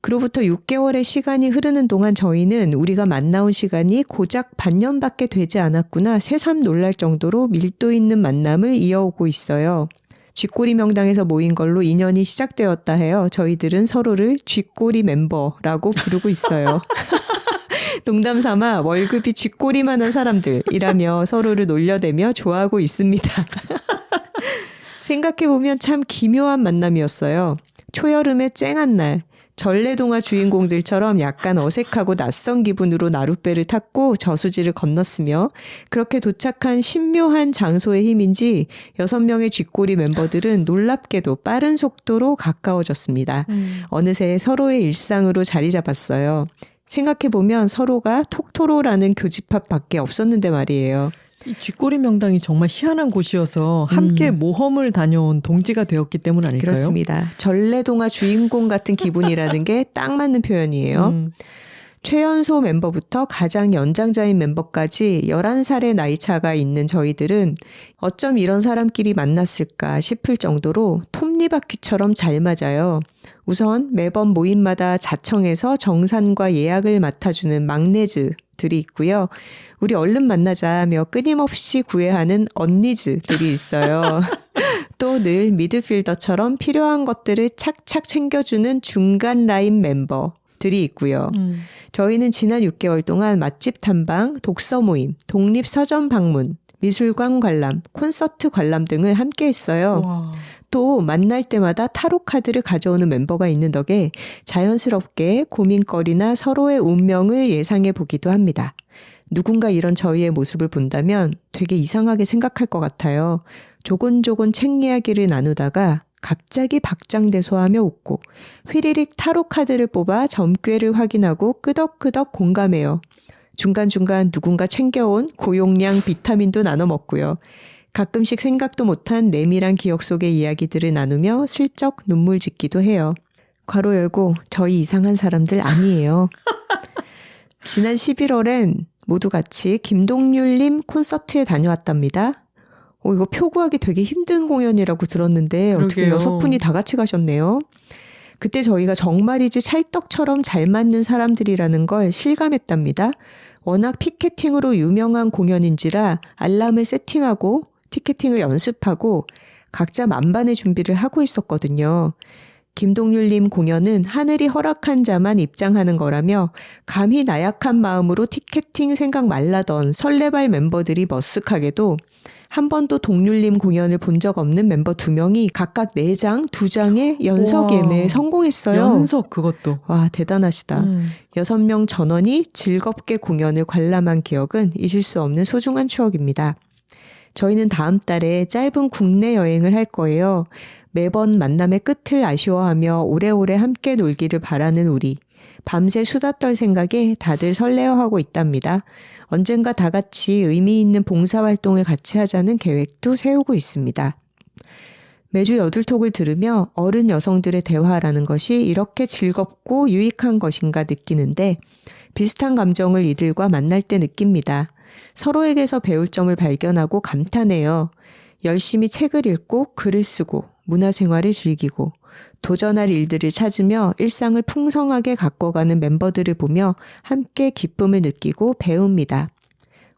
그로부터 6개월의 시간이 흐르는 동안 저희는 우리가 만나온 시간이 고작 반년밖에 되지 않았구나 새삼 놀랄 정도로 밀도 있는 만남을 이어오고 있어요. 쥐꼬리 명당에서 모인 걸로 인연이 시작되었다 해요. 저희들은 서로를 쥐꼬리 멤버라고 부르고 있어요. 농담 삼아 월급이 쥐꼬리만한 사람들이라며 서로를 놀려대며 좋아하고 있습니다. 생각해보면 참 기묘한 만남이었어요. 초여름의 쨍한 날 전래동화 주인공들처럼 약간 어색하고 낯선 기분으로 나룻배를 탔고 저수지를 건넜으며 그렇게 도착한 신묘한 장소의 힘인지 6명의 쥐꼬리 멤버들은 놀랍게도 빠른 속도로 가까워졌습니다. 어느새 서로의 일상으로 자리 잡았어요. 생각해보면 서로가 톡토로라는 교집합밖에 없었는데 말이에요. 이 쥐꼬리 명당이 정말 희한한 곳이어서 함께 모험을 다녀온 동지가 되었기 때문 아닐까요? 그렇습니다. 전래동화 주인공 같은 기분이라는 게 딱 맞는 표현이에요. 최연소 멤버부터 가장 연장자인 멤버까지 11살의 나이차가 있는 저희들은 어쩜 이런 사람끼리 만났을까 싶을 정도로 톱니바퀴처럼 잘 맞아요. 우선 매번 모임마다 자청해서 정산과 예약을 맡아주는 막내즈들이 있고요. 우리 얼른 만나자며 끊임없이 구애하는 언니즈들이 있어요. 또 늘 미드필더처럼 필요한 것들을 착착 챙겨주는 중간 라인 멤버들이 있고요. 저희는 지난 6개월 동안 맛집 탐방, 독서 모임, 독립서점 방문, 미술관 관람, 콘서트 관람 등을 함께 했어요. 와. 또 만날 때마다 타로 카드를 가져오는 멤버가 있는 덕에 자연스럽게 고민거리나 서로의 운명을 예상해 보기도 합니다. 누군가 이런 저희의 모습을 본다면 되게 이상하게 생각할 것 같아요. 조곤조곤 책 이야기를 나누다가 갑자기 박장대소하며 웃고 휘리릭 타로 카드를 뽑아 점괘를 확인하고 끄덕끄덕 공감해요. 중간중간 누군가 챙겨온 고용량 비타민도 나눠 먹고요. 가끔씩 생각도 못한 내밀한 기억 속의 이야기들을 나누며 슬쩍 눈물 짓기도 해요. 괄호 열고 저희 이상한 사람들 아니에요. 지난 11월엔 모두 같이 김동률님 콘서트에 다녀왔답니다. 이거 표구하기 되게 힘든 공연이라고 들었는데 어떻게 그러게요. 6분이 다 같이 가셨네요. 그때 저희가 정말이지 찰떡처럼 잘 맞는 사람들이라는 걸 실감했답니다. 워낙 피켓팅으로 유명한 공연인지라 알람을 세팅하고 티켓팅을 연습하고 각자 만반의 준비를 하고 있었거든요. 김동률님 공연은 하늘이 허락한 자만 입장하는 거라며 감히 나약한 마음으로 티켓팅 생각 말라던 설레발 멤버들이 머쓱하게도 한 번도 동률님 공연을 본 적 없는 멤버 2명이 각각 4장, 2장의 연석 우와. 예매에 성공했어요. 연석 그것도. 와, 대단하시다. 6명 전원이 즐겁게 공연을 관람한 기억은 잊을 수 없는 소중한 추억입니다. 저희는 다음 달에 짧은 국내 여행을 할 거예요. 매번 만남의 끝을 아쉬워하며 오래오래 함께 놀기를 바라는 우리. 밤새 수다 떨 생각에 다들 설레어하고 있답니다. 언젠가 다 같이 의미 있는 봉사활동을 같이 하자는 계획도 세우고 있습니다. 매주 여둘톡을 들으며 어른 여성들의 대화라는 것이 이렇게 즐겁고 유익한 것인가 느끼는데 비슷한 감정을 이들과 만날 때 느낍니다. 서로에게서 배울 점을 발견하고 감탄해요. 열심히 책을 읽고 글을 쓰고 문화생활을 즐기고 도전할 일들을 찾으며 일상을 풍성하게 가꿔가는 멤버들을 보며 함께 기쁨을 느끼고 배웁니다.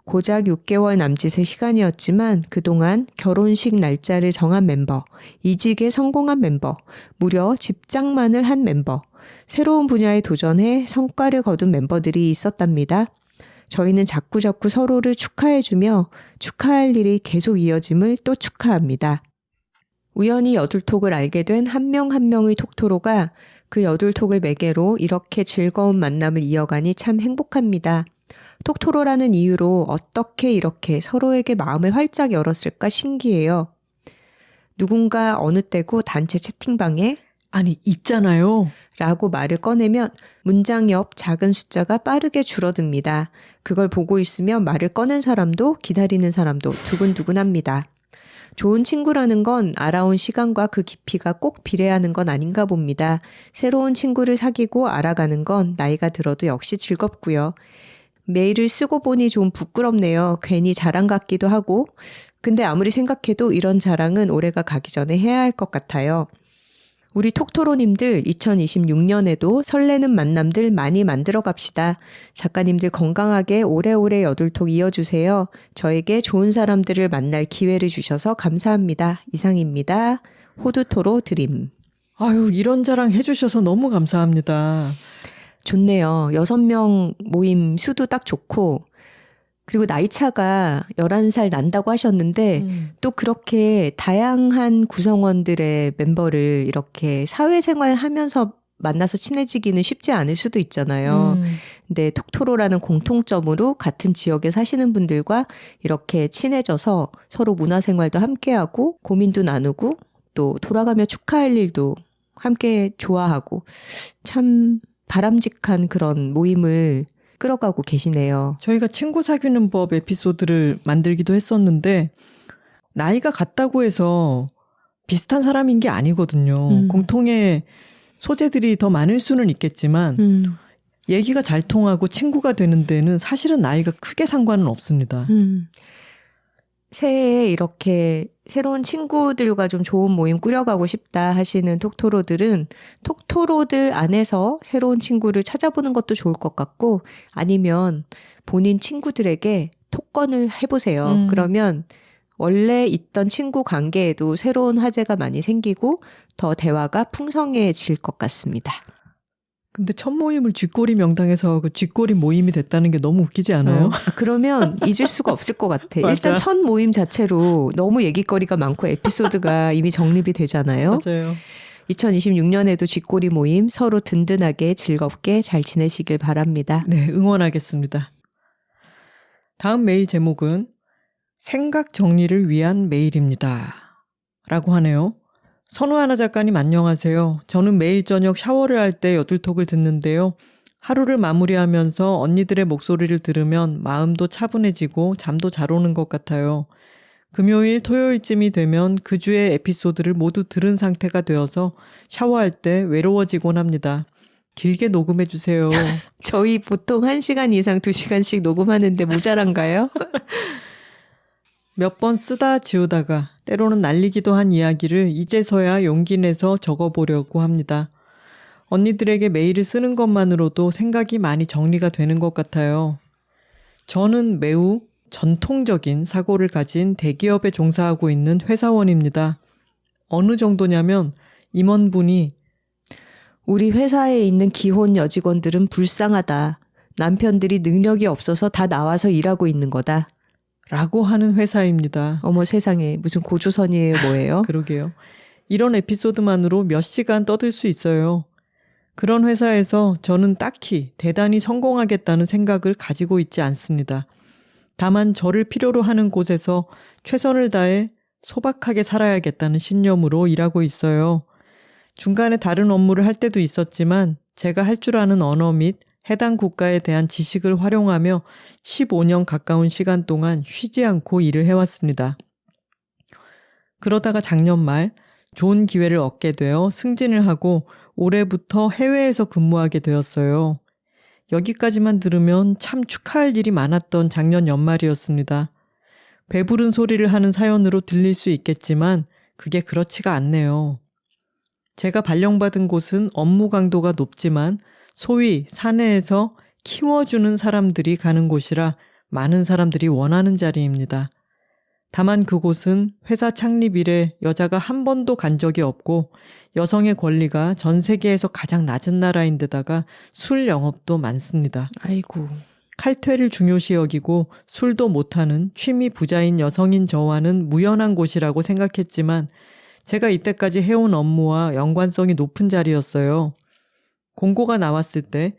고작 6개월 남짓의 시간이었지만 그동안 결혼식 날짜를 정한 멤버, 이직에 성공한 멤버, 무려 집장만을 한 멤버, 새로운 분야에 도전해 성과를 거둔 멤버들이 있었답니다. 저희는 자꾸자꾸 서로를 축하해주며 축하할 일이 계속 이어짐을 또 축하합니다. 우연히 여둘톡을 알게 된 한 명 한 명의 톡토로가 그 여둘톡을 매개로 이렇게 즐거운 만남을 이어가니 참 행복합니다. 톡토로라는 이유로 어떻게 이렇게 서로에게 마음을 활짝 열었을까 신기해요. 누군가 어느 때고 단체 채팅방에 아니 있잖아요. 라고 말을 꺼내면 문장 옆 작은 숫자가 빠르게 줄어듭니다. 그걸 보고 있으면 말을 꺼낸 사람도 기다리는 사람도 두근두근합니다. 좋은 친구라는 건 알아온 시간과 그 깊이가 꼭 비례하는 건 아닌가 봅니다. 새로운 친구를 사귀고 알아가는 건 나이가 들어도 역시 즐겁고요. 메일을 쓰고 보니 좀 부끄럽네요. 괜히 자랑 같기도 하고. 근데 아무리 생각해도 이런 자랑은 올해가 가기 전에 해야 할 것 같아요. 우리 톡토로님들 2026년에도 설레는 만남들 많이 만들어 갑시다. 작가님들 건강하게 오래오래 여둘톡 이어주세요. 저에게 좋은 사람들을 만날 기회를 주셔서 감사합니다. 이상입니다. 호두토로 드림. 아유, 이런 자랑 해주셔서 너무 감사합니다. 좋네요. 6명 모임 수도 딱 좋고 그리고 나이차가 11살 난다고 하셨는데 또 그렇게 다양한 구성원들의 멤버를 이렇게 사회생활 하면서 만나서 친해지기는 쉽지 않을 수도 있잖아요. 근데 톡토로라는 공통점으로 같은 지역에 사시는 분들과 이렇게 친해져서 서로 문화생활도 함께하고 고민도 나누고 또 돌아가며 축하할 일도 함께 좋아하고 참 바람직한 그런 모임을 끌어가고 계시네요. 저희가 친구 사귀는 법 에피소드를 만들기도 했었는데 나이가 같다고 해서 비슷한 사람인 게 아니거든요. 공통의 소재들이 더 많을 수는 있겠지만 얘기가 잘 통하고 친구가 되는 데는 사실은 나이가 크게 상관은 없습니다. 새해에 이렇게 새로운 친구들과 좀 좋은 모임 꾸려가고 싶다 하시는 톡토로들은 톡토로들 안에서 새로운 친구를 찾아보는 것도 좋을 것 같고 아니면 본인 친구들에게 톡건을 해보세요. 그러면 원래 있던 친구 관계에도 새로운 화제가 많이 생기고 더 대화가 풍성해질 것 같습니다. 근데 첫 모임을 쥐꼬리 명당에서 그 쥐꼬리 모임이 됐다는 게 너무 웃기지 않아요? 그러면 잊을 수가 없을 것 같아. 맞아. 일단 첫 모임 자체로 너무 얘기거리가 많고 에피소드가 이미 정립이 되잖아요. 맞아요. 2026년에도 쥐꼬리 모임 서로 든든하게 즐겁게 잘 지내시길 바랍니다. 네, 응원하겠습니다. 다음 메일 제목은 생각 정리를 위한 메일입니다. 라고 하네요. 선우하나 작가님 안녕하세요. 저는 매일 저녁 샤워를 할 때 여둘톡을 듣는데요. 하루를 마무리하면서 언니들의 목소리를 들으면 마음도 차분해지고 잠도 잘 오는 것 같아요. 금요일, 토요일쯤이 되면 그 주의 에피소드를 모두 들은 상태가 되어서 샤워할 때 외로워지곤 합니다. 길게 녹음해 주세요. 저희 보통 1시간 이상 2시간씩 녹음하는데 모자란가요? 몇 번 쓰다 지우다가 때로는 날리기도 한 이야기를 이제서야 용기 내서 적어보려고 합니다. 언니들에게 메일을 쓰는 것만으로도 생각이 많이 정리가 되는 것 같아요. 저는 매우 전통적인 사고를 가진 대기업에 종사하고 있는 회사원입니다. 어느 정도냐면 임원분이 우리 회사에 있는 기혼 여직원들은 불쌍하다. 남편들이 능력이 없어서 다 나와서 일하고 있는 거다. 라고 하는 회사입니다. 어머 세상에 무슨 고조선이에요 뭐예요? 그러게요. 이런 에피소드만으로 몇 시간 떠들 수 있어요. 그런 회사에서 저는 딱히 대단히 성공하겠다는 생각을 가지고 있지 않습니다. 다만 저를 필요로 하는 곳에서 최선을 다해 소박하게 살아야겠다는 신념으로 일하고 있어요. 중간에 다른 업무를 할 때도 있었지만 제가 할 줄 아는 언어 및 해당 국가에 대한 지식을 활용하며 15년 가까운 시간 동안 쉬지 않고 일을 해왔습니다. 그러다가 작년 말 좋은 기회를 얻게 되어 승진을 하고 올해부터 해외에서 근무하게 되었어요. 여기까지만 들으면 참 축하할 일이 많았던 작년 연말이었습니다. 배부른 소리를 하는 사연으로 들릴 수 있겠지만 그게 그렇지가 않네요. 제가 발령받은 곳은 업무 강도가 높지만 소위 사내에서 키워주는 사람들이 가는 곳이라 많은 사람들이 원하는 자리입니다. 다만 그곳은 회사 창립 이래 여자가 한 번도 간 적이 없고 여성의 권리가 전 세계에서 가장 낮은 나라인데다가 술 영업도 많습니다. 아이고. 칼퇴를 중요시 여기고 술도 못하는 취미 부자인 여성인 저와는 무연한 곳이라고 생각했지만 제가 이때까지 해온 업무와 연관성이 높은 자리였어요. 공고가 나왔을 때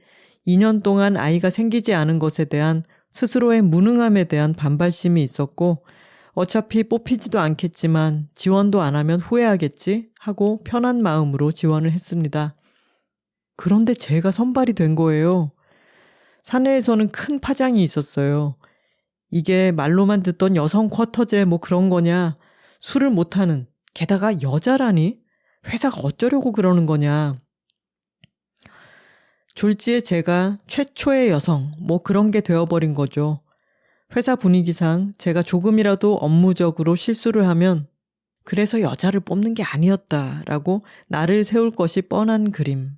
2년 동안 아이가 생기지 않은 것에 대한 스스로의 무능함에 대한 반발심이 있었고 어차피 뽑히지도 않겠지만 지원도 안 하면 후회하겠지 하고 편한 마음으로 지원을 했습니다. 그런데 제가 선발이 된 거예요. 사내에서는 큰 파장이 있었어요. 이게 말로만 듣던 여성 쿼터제 뭐 그런 거냐, 술을 못하는, 게다가 여자라니? 회사가 어쩌려고 그러는 거냐. 졸지에 제가 최초의 여성, 뭐 그런 게 되어버린 거죠. 회사 분위기상 제가 조금이라도 업무적으로 실수를 하면 그래서 여자를 뽑는 게 아니었다라고 나를 세울 것이 뻔한 그림.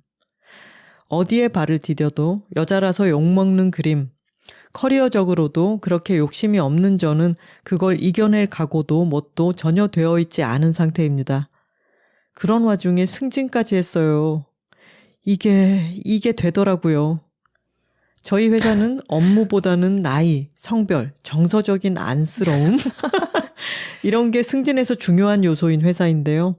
어디에 발을 디뎌도 여자라서 욕먹는 그림. 커리어적으로도 그렇게 욕심이 없는 저는 그걸 이겨낼 각오도 뭣도 전혀 되어 있지 않은 상태입니다. 그런 와중에 승진까지 했어요. 이게 되더라고요. 저희 회사는 업무보다는 나이, 성별, 정서적인 안쓰러움 이런 게 승진에서 중요한 요소인 회사인데요.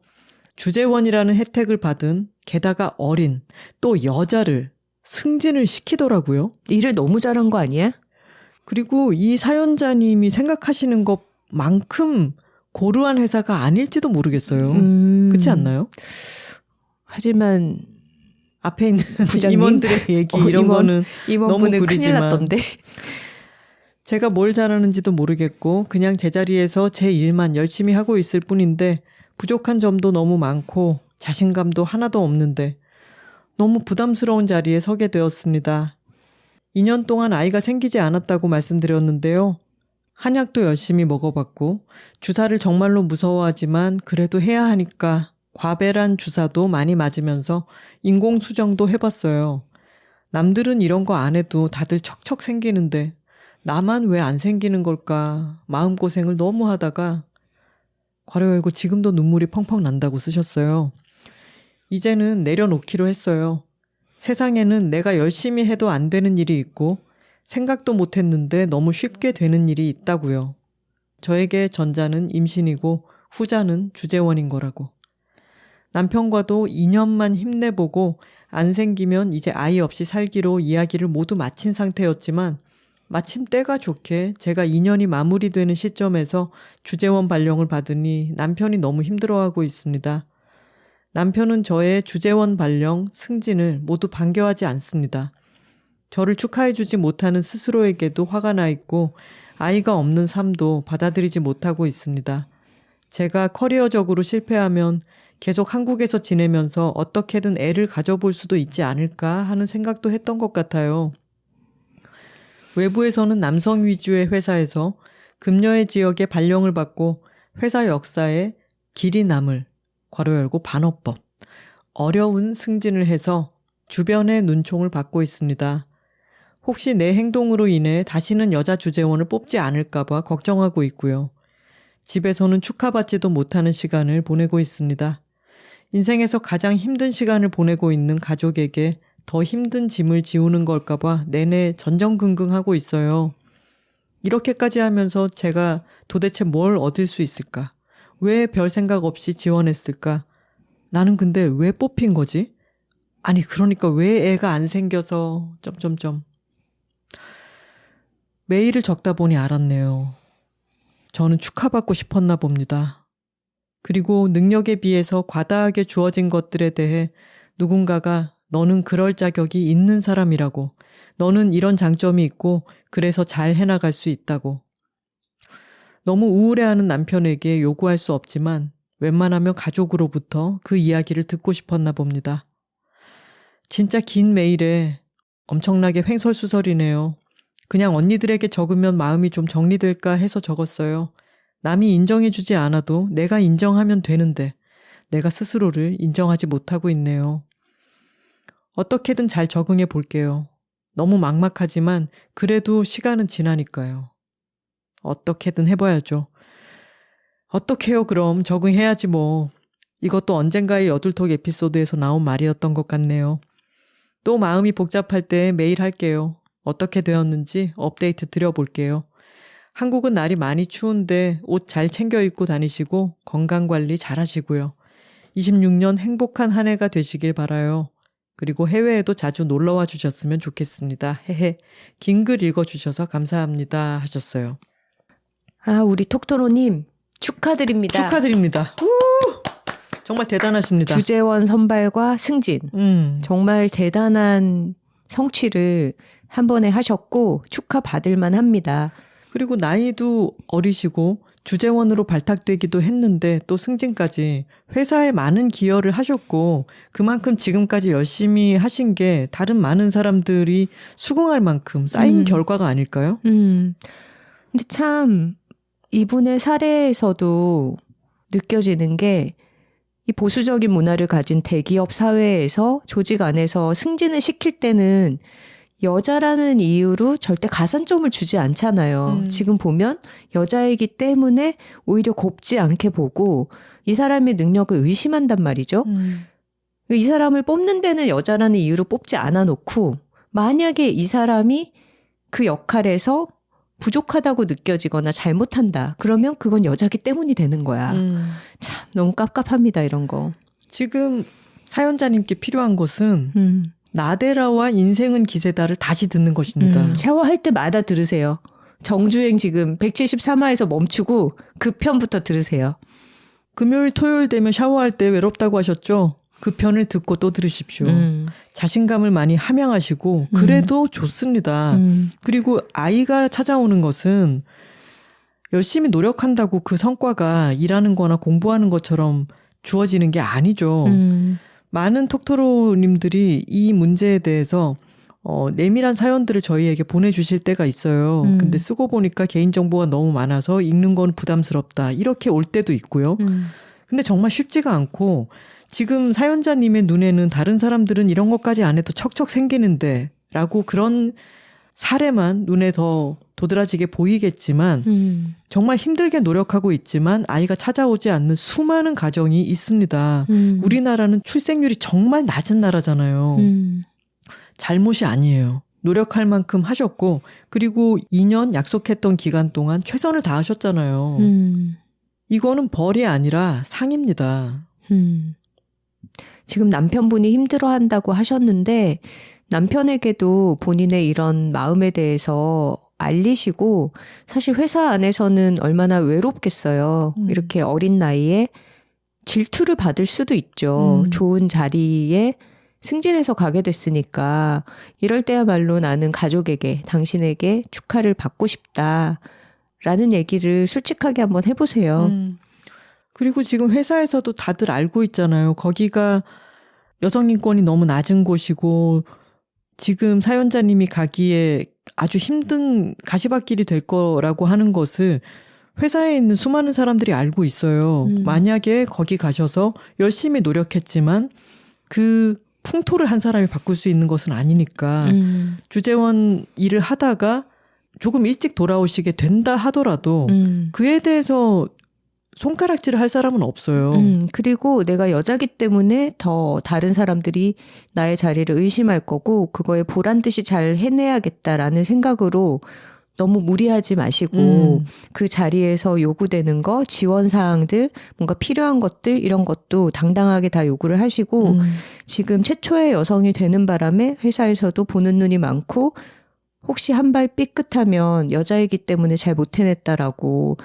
주재원이라는 혜택을 받은 게다가 어린 또 여자를 승진을 시키더라고요. 일을 너무 잘한 거 아니야? 그리고 이 사연자님이 생각하시는 것만큼 고루한 회사가 아닐지도 모르겠어요. 그렇지 않나요? 하지만 앞에 있는 부장님? 임원들의 얘기 이런 거는 임원분은 너무 큰일 구리지만 났던데. 제가 뭘 잘하는지도 모르겠고 그냥 제자리에서 제 일만 열심히 하고 있을 뿐인데 부족한 점도 너무 많고 자신감도 하나도 없는데 너무 부담스러운 자리에 서게 되었습니다. 2년 동안 아이가 생기지 않았다고 말씀드렸는데요. 한약도 열심히 먹어봤고 주사를 정말로 무서워하지만 그래도 해야 하니까 과배란 주사도 많이 맞으면서 인공수정도 해봤어요. 남들은 이런 거 안 해도 다들 척척 생기는데 나만 왜 안 생기는 걸까 마음고생을 너무 하다가 괄호 열고 지금도 눈물이 펑펑 난다고 쓰셨어요. 이제는 내려놓기로 했어요. 세상에는 내가 열심히 해도 안 되는 일이 있고 생각도 못했는데 너무 쉽게 되는 일이 있다고요. 저에게 전자는 임신이고 후자는 주재원인 거라고. 남편과도 2년만 힘내보고 안 생기면 이제 아이 없이 살기로 이야기를 모두 마친 상태였지만 마침 때가 좋게 제가 2년이 마무리되는 시점에서 주재원 발령을 받으니 남편이 너무 힘들어하고 있습니다. 남편은 저의 주재원 발령, 승진을 모두 반겨하지 않습니다. 저를 축하해주지 못하는 스스로에게도 화가 나 있고 아이가 없는 삶도 받아들이지 못하고 있습니다. 제가 커리어적으로 실패하면 계속 한국에서 지내면서 어떻게든 애를 가져볼 수도 있지 않을까 하는 생각도 했던 것 같아요. 외부에서는 남성 위주의 회사에서 금녀의 지역에 발령을 받고 회사 역사에 길이 남을 괄호 열고 반어법 어려운 승진을 해서 주변의 눈총을 받고 있습니다. 혹시 내 행동으로 인해 다시는 여자 주재원을 뽑지 않을까 봐 걱정하고 있고요. 집에서는 축하받지도 못하는 시간을 보내고 있습니다. 인생에서 가장 힘든 시간을 보내고 있는 가족에게 더 힘든 짐을 지우는 걸까 봐 내내 전전긍긍하고 있어요. 이렇게까지 하면서 제가 도대체 뭘 얻을 수 있을까? 왜 별 생각 없이 지원했을까? 나는 근데 왜 뽑힌 거지? 아니 그러니까 왜 애가 안 생겨서... 메일을 적다 보니 알았네요. 저는 축하받고 싶었나 봅니다. 그리고 능력에 비해서 과다하게 주어진 것들에 대해 누군가가 너는 그럴 자격이 있는 사람이라고, 너는 이런 장점이 있고 그래서 잘 해나갈 수 있다고. 너무 우울해하는 남편에게 요구할 수 없지만 웬만하면 가족으로부터 그 이야기를 듣고 싶었나 봅니다. 진짜 긴 메일에 엄청나게 횡설수설이네요. 그냥 언니들에게 적으면 마음이 좀 정리될까 해서 적었어요. 남이 인정해주지 않아도 내가 인정하면 되는데 내가 스스로를 인정하지 못하고 있네요. 어떻게든 잘 적응해 볼게요. 너무 막막하지만 그래도 시간은 지나니까요. 어떻게든 해봐야죠. 어떡해요 그럼 적응해야지 뭐. 이것도 언젠가의 여둘톡 에피소드에서 나온 말이었던 것 같네요. 또 마음이 복잡할 때 메일 할게요. 어떻게 되었는지 업데이트 드려볼게요. 한국은 날이 많이 추운데 옷 잘 챙겨 입고 다니시고 건강관리 잘 하시고요. 26년 행복한 한 해가 되시길 바라요. 그리고 해외에도 자주 놀러와 주셨으면 좋겠습니다. 헤헤. 긴 글 읽어주셔서 감사합니다 하셨어요. 아, 우리 톡토로님 축하드립니다. 축하드립니다. 정말 대단하십니다. 주재원 선발과 승진. 정말 대단한 성취를 한 번에 하셨고 축하받을 만합니다. 그리고 나이도 어리시고 주재원으로 발탁되기도 했는데 또 승진까지 회사에 많은 기여를 하셨고 그만큼 지금까지 열심히 하신 게 다른 많은 사람들이 수긍할 만큼 쌓인 결과가 아닐까요? 근데 참 이분의 사례에서도 느껴지는 게 이 보수적인 문화를 가진 대기업 사회에서 조직 안에서 승진을 시킬 때는 여자라는 이유로 절대 가산점을 주지 않잖아요. 지금 보면 여자이기 때문에 오히려 곱지 않게 보고 이 사람의 능력을 의심한단 말이죠. 이 사람을 뽑는 데는 여자라는 이유로 뽑지 않아 놓고 만약에 이 사람이 그 역할에서 부족하다고 느껴지거나 잘못한다. 그러면 그건 여자기 때문이 되는 거야. 참 너무 깝깝합니다. 이런 거. 지금 사연자님께 필요한 것은 나데라와 인생은 기세다를 다시 듣는 것입니다. 샤워할 때마다 들으세요. 정주행 지금 173화에서 멈추고 그 편부터 들으세요. 금요일 토요일 되면 샤워할 때 외롭다고 하셨죠? 그 편을 듣고 또 들으십시오. 자신감을 많이 함양하시고 그래도 좋습니다. 그리고 아이가 찾아오는 것은 열심히 노력한다고 그 성과가 일하는 거나 공부하는 것처럼 주어지는 게 아니죠. 많은 톡토로님들이 이 문제에 대해서 내밀한 사연들을 저희에게 보내주실 때가 있어요. 근데 쓰고 보니까 개인정보가 너무 많아서 읽는 건 부담스럽다. 이렇게 올 때도 있고요. 근데 정말 쉽지가 않고 지금 사연자님의 눈에는 다른 사람들은 이런 것까지 안 해도 척척 생기는데 라고 그런 사례만 눈에 더 도드라지게 보이겠지만 정말 힘들게 노력하고 있지만 아이가 찾아오지 않는 수많은 가정이 있습니다. 우리나라는 출생률이 정말 낮은 나라잖아요. 잘못이 아니에요. 노력할 만큼 하셨고 그리고 2년 약속했던 기간 동안 최선을 다하셨잖아요. 이거는 벌이 아니라 상입니다. 지금 남편분이 힘들어한다고 하셨는데 남편에게도 본인의 이런 마음에 대해서 알리시고 사실 회사 안에서는 얼마나 외롭겠어요. 이렇게 어린 나이에 질투를 받을 수도 있죠. 좋은 자리에 승진해서 가게 됐으니까 이럴 때야말로 나는 가족에게 당신에게 축하를 받고 싶다라는 얘기를 솔직하게 한번 해보세요. 그리고 지금 회사에서도 다들 알고 있잖아요. 거기가 여성인권이 너무 낮은 곳이고 지금 사연자님이 가기에 아주 힘든 가시밭길이 될 거라고 하는 것을 회사에 있는 수많은 사람들이 알고 있어요. 만약에 거기 가셔서 열심히 노력했지만 그 풍토를 한 사람이 바꿀 수 있는 것은 아니니까 주재원 일을 하다가 조금 일찍 돌아오시게 된다 하더라도 그에 대해서 손가락질을 할 사람은 없어요. 그리고 내가 여자기 때문에 더 다른 사람들이 나의 자리를 의심할 거고 그거에 보란 듯이 잘 해내야겠다라는 생각으로 너무 무리하지 마시고 그 자리에서 요구되는 거, 지원 사항들, 뭔가 필요한 것들 이런 것도 당당하게 다 요구를 하시고 지금 최초의 여성이 되는 바람에 회사에서도 보는 눈이 많고 혹시 한 발 삐끗하면 여자이기 때문에 잘 못 해냈다라고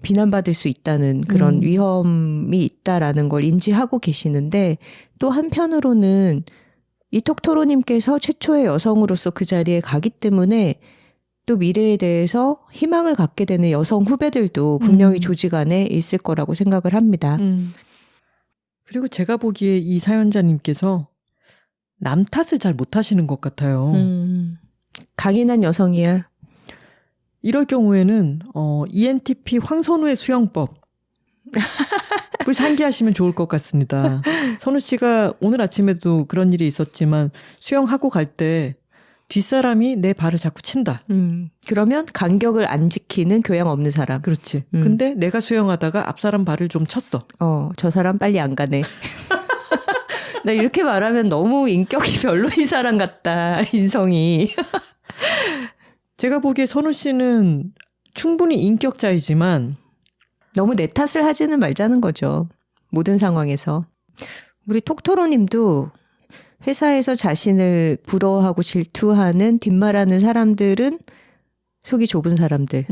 비난받을 수 있다는 그런 위험이 있다라는 걸 인지하고 계시는데 또 한편으로는 이 톡토로님께서 최초의 여성으로서 그 자리에 가기 때문에 또 미래에 대해서 희망을 갖게 되는 여성 후배들도 분명히 조직 안에 있을 거라고 생각을 합니다. 그리고 제가 보기에 이 사연자님께서 남 탓을 잘 못하시는 것 같아요. 강인한 여성이야. 이럴 경우에는 ENTP 황선우의 수영법을 상기하시면 좋을 것 같습니다. 선우 씨가 오늘 아침에도 그런 일이 있었지만 수영하고 갈 때 뒷사람이 내 발을 자꾸 친다. 그러면 간격을 안 지키는 교양 없는 사람. 그렇지. 근데 내가 수영하다가 앞사람 발을 좀 쳤어. 저 사람 빨리 안 가네. 나 이렇게 말하면 너무 인격이 별로인 사람 같다. 인성이. 제가 보기에 선우 씨는 충분히 인격자이지만 너무 내 탓을 하지는 말자는 거죠. 모든 상황에서. 우리 톡토로님도 회사에서 자신을 부러워하고 질투하는 뒷말하는 사람들은 속이 좁은 사람들.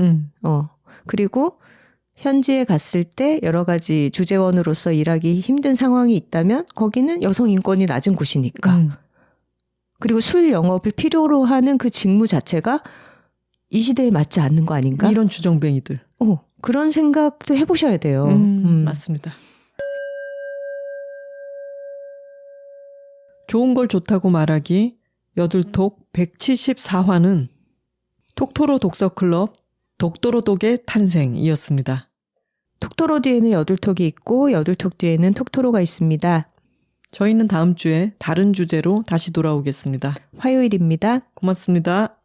그리고 현지에 갔을 때 여러 가지 주재원으로서 일하기 힘든 상황이 있다면 거기는 여성 인권이 낮은 곳이니까. 그리고 술 영업을 필요로 하는 그 직무 자체가 이 시대에 맞지 않는 거 아닌가? 이런 주정뱅이들. 그런 생각도 해보셔야 돼요. 맞습니다. 좋은 걸 좋다고 말하기 여둘톡 174화는 톡토로 독서클럽 독도로독의 탄생이었습니다. 톡토로 뒤에는 여둘톡이 있고 여둘톡 뒤에는 톡토로가 있습니다. 저희는 다음 주에 다른 주제로 다시 돌아오겠습니다. 화요일입니다. 고맙습니다.